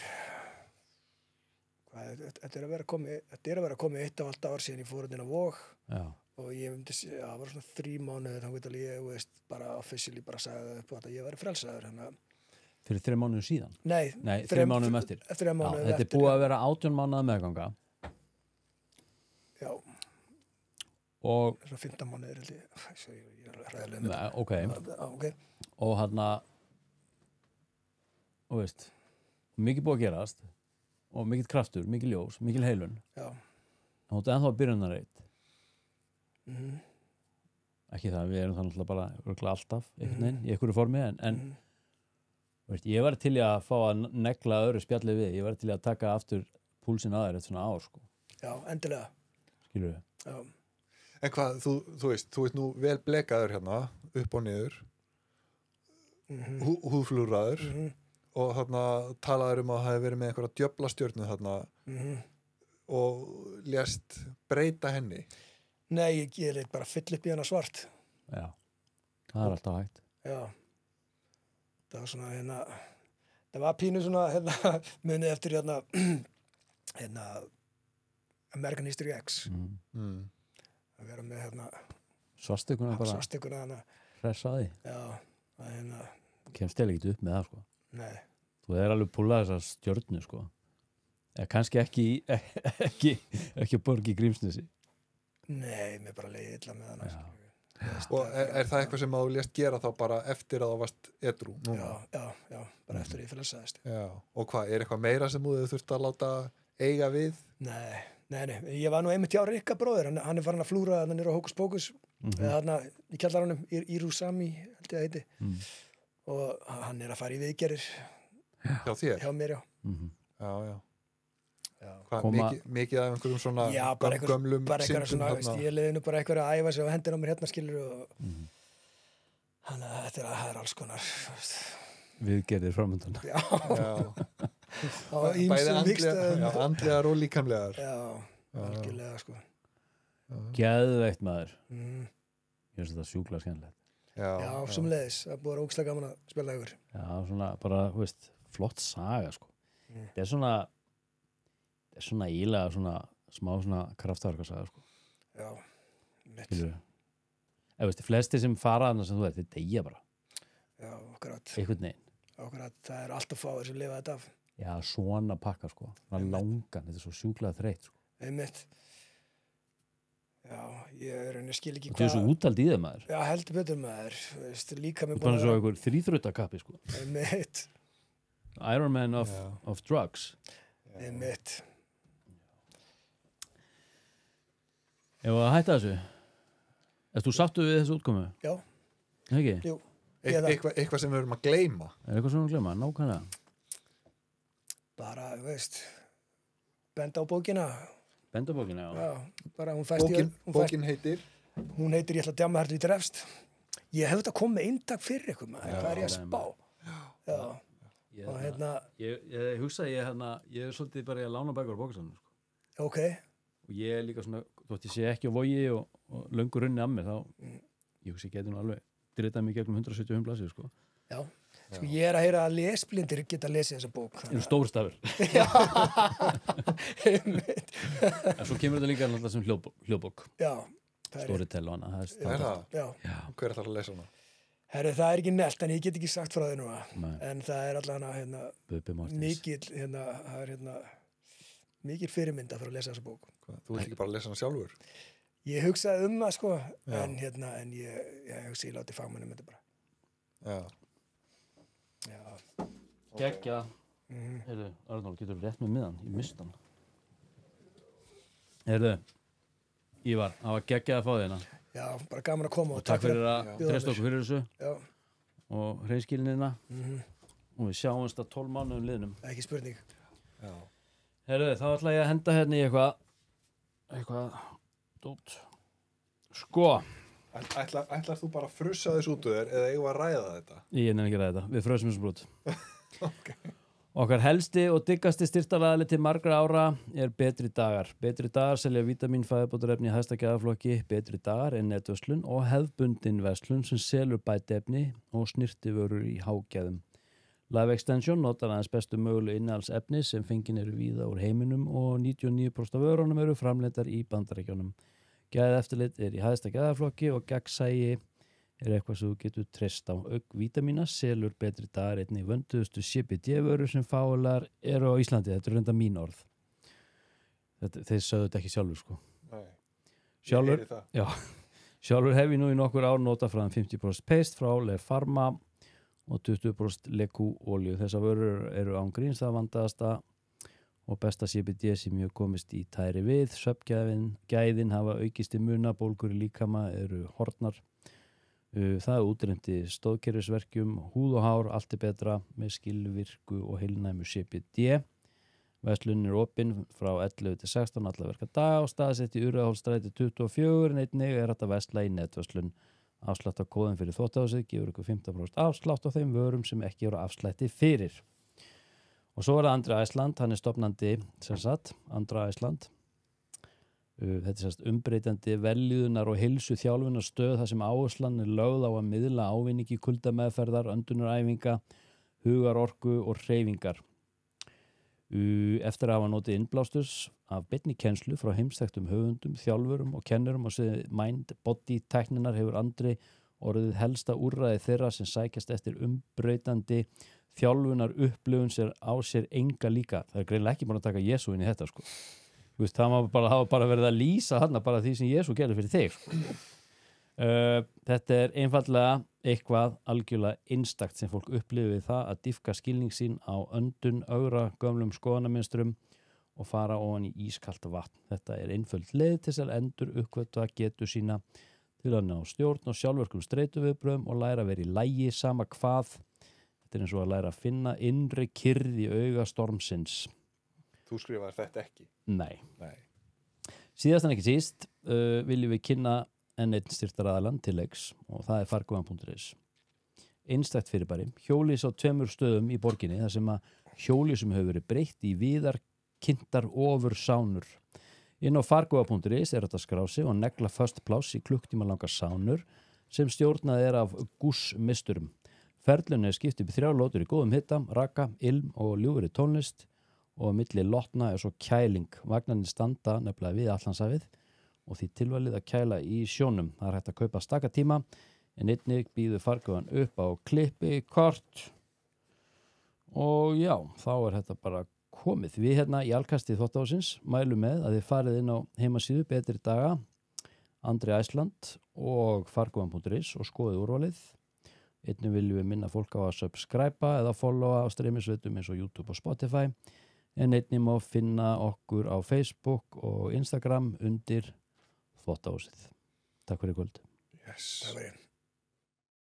þetta er að vera komið 1,5 ár síðan ég fór inn á Vog. Já. Og ég myndi segja, það var svona 3 mánuðir þá veit ég, veist, bara officially bara sagði upp á þetta, ég væri frelsaður Fyrir 3 mánuðir síðan? Nei, 3 mánuðum eftir. 3 mánuðum eftir. Þetta er búið að vera 18 mánuða meðganga. Já. Og svona 15 mánuðir held ég. Ég er hræðilega með þetta. Okay. Og og veist, mikið búið að gerast og mikið kraftur, mikið ljós, mikið heilun. Já. Og þetta er ennþá byrjunarreit. Ekki það, við erum þannig bara örgulega alltaf einhvern veginn í einhverju formi en veist, ég var til í að fá að negla öðru spjalli við, ég var til í að taka aftur púlsinn að þér eftir svona ár sko. Já, endilega. Skilur við? Já. En hvað, þú veist nú vel blekaður hérna, upp og niður húðflúraður og þarna talaður að það hefði verið með einhverja djöflastjörnu þarna og lést breyta henni. Nei, ég leit bara fyll upp í hana svart. Já, það er alltaf hægt. Já. Það var svona það var pínu svona munið eftir American History X. Að vera með svastikuna hressaði. Já, kemst eða ekkert upp með það sko. Nei. Þú er alveg púlað þessar stjörnu sko. Eða kannski ekki borg í Grímsnesi. Nei, mér bara leiði illa með hana. Og er það eitthvað sem þú lést gera þá bara eftir að þú varst edrú? Já, bara eftir að ég frelsaðist. Já, og hvað, er eitthvað meira sem þú þurft að láta eiga við? Nei, ég var nú einmitt hjá Rikka bróðir, hann er farin að flúra þannig á Hókus Pókus, í kjallaranum, í Rúsami, held ég að heiti, og hann er að fara í viðgerðir. Hjá þér? Hjá mér, já. Já. Hvað, Koma- mikið af einhverjum svona Já, bara gömlum eitthvað syndum svona, veist, þarna? ég leiði nú bara eitthvað að æfa sig og hendina á mér hérna skilur og þannig að þetta er alls konar veist. Viðgerðir framöndan. Já, Já, á bæði ýmsum vikstöðum. andlegar og líkamlegar. Já, algjörlega sko. Geðveikt maður. Mm. Ég finnst þetta sjúklega skemmtilegt. Já, sumleiðis, það er búið ógeðslega gaman að spila ykkur. Já, svona bara, þú veist, flott saga, sko. Þetta er svona ílega svona smá svona kraftverkarsaga, sko. Já, mitt. Skilur. Eða, veist, flesti sem fara þarna sem þú veit, þeir deyja bara. Já, akkurat. Einhvern veginn. Akkurat, það er alltaf fáir sem lifa þetta af. Já, svona pakka, sko. Svona langan, þetta er svo sjúklega þreytt, sko. Einmitt. Já, ég skil ekki Þetta er svo útald í þeim, maður. Já, heldur betur maður, veist, líka Þú mér er bara svo einhver þríþrautakappi, sko. Einmitt, Iron Man of drugs. einmitt. Ef að hætta þessu, ef þú sáttu við þessu útkomu, Já, ekki? jú. Eitthvað sem við erum að gleyma. Er eitthvað svona að glemma? Nákvæmlega. Bara, veist, benda á bókina. Bendabókina, já. Já, bara hún fæst í... Bókin heitir? Hún heitir Ég ætla að djama herli í drefst. Ég hef þetta komið eintak fyrir ykkur maður, hvað er ég að spá? Já, og hérna, Ég hugsaði, ég er svolítið bara að lána bækur á bókasafninu, sko. ok, Og ég er líka svona, þótt ég sé ekki á Vogi og löngu runni að mér, þá, ég hugsa ég geti nú alveg dritað mig gegnum 175 blaðsíður, sko. já. Sko ég er að heyra að lesblindir geta að lesa þessa bók. Eru stórstafur. Já, einmitt. En svo kemur þetta líka alltaf sem hljóðbók. Já, það er, Storytel og annað. Er það? já. Hver ætlar að lesa hana? Herri, það er ekki nelt, en ég get ekki sagt frá þið núna. Nei. En það er allavega hérna, Bubbi Mortens. það er mikil fyrirmynda fyrir að lesa þessa bók. Þú vilt ekki bara lesa hana sjálfur? Ég hugsaði það, sko, en ég hugsa ég láti fagmannum þetta bara. Já. Já, Gekkja. Heyrðu, Arnór, getur þú rétt með miðan? Ég mist hann. Heyrðu, Ívar, það var geggjað að fá þig hérna. já, bara gaman að koma og Takk fyrir að bjóða treysta mér. okkur fyrir þessu Já, og hreinskilinina. Og við sjáumst að 12 mánuðum liðnum. ekki spurning. Já. Heyrðu, þá ætla ég að henda hérna í eitthvað dót. Sko, Ætlar þú bara að frussa þess út úr þér eða eigum við að ræða þetta? ég nefnir ekki að ræða þetta. Við frösum þessu brot. Okkar helsti og diggasti styrktaraðli til margra ára er Betri Dagar. Betri Dagar selja vítamín, fæðubótarefni í hæsta gæðaflokki. Betri Dagar er netverslun og hefðbundin verslun sem selur bætefni og snirtivörur í hágæðum. Live Extension notar aðeins bestu mögulegu innihaldsefni sem fengin eru víða úr heiminum og 99% af vörunum eru framleiddar í Bandaríkjunum. Gæðaeftirlit er í hæsta gæðaflokki og gegnsæi er eitthvað sem þú getur treyst á. Auk vítamína selur Betri Dagar einnig vönduðustu CBD-vörur sem fáulegar eru á Íslandi. Þetta er reynda mín orð. Þeir sögðu þetta ekki sjálfur, sko. Nei. Sjálfur, Ég heyri það. já, sjálfur hef ég nú í nokkur ár notað frá 50% paste frá Le Pharma og 20% Leku olíu. Þessar vörur eru án gríns það vandaðasta og besta CBD sem mjög komist í tæri við. Svefngæðin hafa aukist í muna, bólgur í líkama eru horfnar. Það er útrýmt í stóðkerfisverkjum, húð og hár, allt er betra með skilvirku og heilnæmu CBD. Verslunin er opinn frá 11 til 16 alla verka daga og staðsett í Urriðahólsstræti 24 en einnig er þetta versla í netverslun. Afslátt af kóðum fyrir þvottahúsið gefur ykkur 15% afslátt á þeim vörum sem ekki eru afslætti fyrir. Og svo er það Andri Æsland, hann er stofnandi Andra Æsland. Þetta er sérst umbreytandi veljiðunar og heilsu þjálfunar stöð þar sem áherslan er lögð á að miðla ávinningi kuldameðferðar, öndunaræfinga, hugarorku og hreyfingar. Eftir að hafa notið innblástus af beinni kennslu frá heimsþekktum höfundum, þjálfurum og kennurum og mind-body tækninar hefur Andri orðið helsta úrræði þeirra sem sækjast eftir umbreytandi þjálfunar upplifun sér á sér enga líka. Það er greinilega ekki búin að taka Jesú inn í þetta, sko. Veist, það hafa bara verið að lýsa þarna bara því sem Jesú gerði fyrir þig, sko. Þetta er einfallega eitthvað algjörlega einstakt sem fólk upplifir það að dýpka skilning sín á öndun, ögra, gömlum skoðanaminstrum og fara ofan í ískalt vatn. Þetta er einföld leið til þess að endur uppgötva getu sína til að ná stjórn og sjálfverkum streituviðbrögðum og læra að vera í lagi sama hvað. Þetta er eins og að læra að finna innri kyrrð í auga stormsins. þú skrifaðir þetta ekki. Nei. Nei. Síðast en ekki síst viljum við kynna enn einn styrktaraðalann til leiks og það er farguvan.is. Einstakt fyrirbæri, hjólís á 2 stöðum í borginni þar sem að hjólísum hefur verið breytt í víðar kynntar ofur sánur. Inn á farguvan.is er þetta skrá sig og negla föst pláss í klukktíma langar sánur sem stjórnað er af gússmisturum. Ferlunni er skipt upp í 3 lótur í góðum hitta, raka, ilm og ljúfri tónlist og milli lotna er svo kæling. Vagnarnir standa nefnilega við Atlantshafið og því tilvalið að kæla í sjónum. Það er hægt að kaupa staka tíma en einnig býður farguvan upp á klippi kort og já, þá er þetta bara komið. Við hérna í Alkasti Þvottahússins mælum með að þið farið inn á heimasíðu Betri daga, Andri Æsland og farguvan.is og skoðið úrvalið. Einnig viljum við minna fólk á að subscribe eða followa á streymisveitum eins og YouTube og Spotify en einnig má finna okkur á Facebook og Instagram undir Þvottahúsið. Takk fyrir kvöld. Yes. Takk fyrir.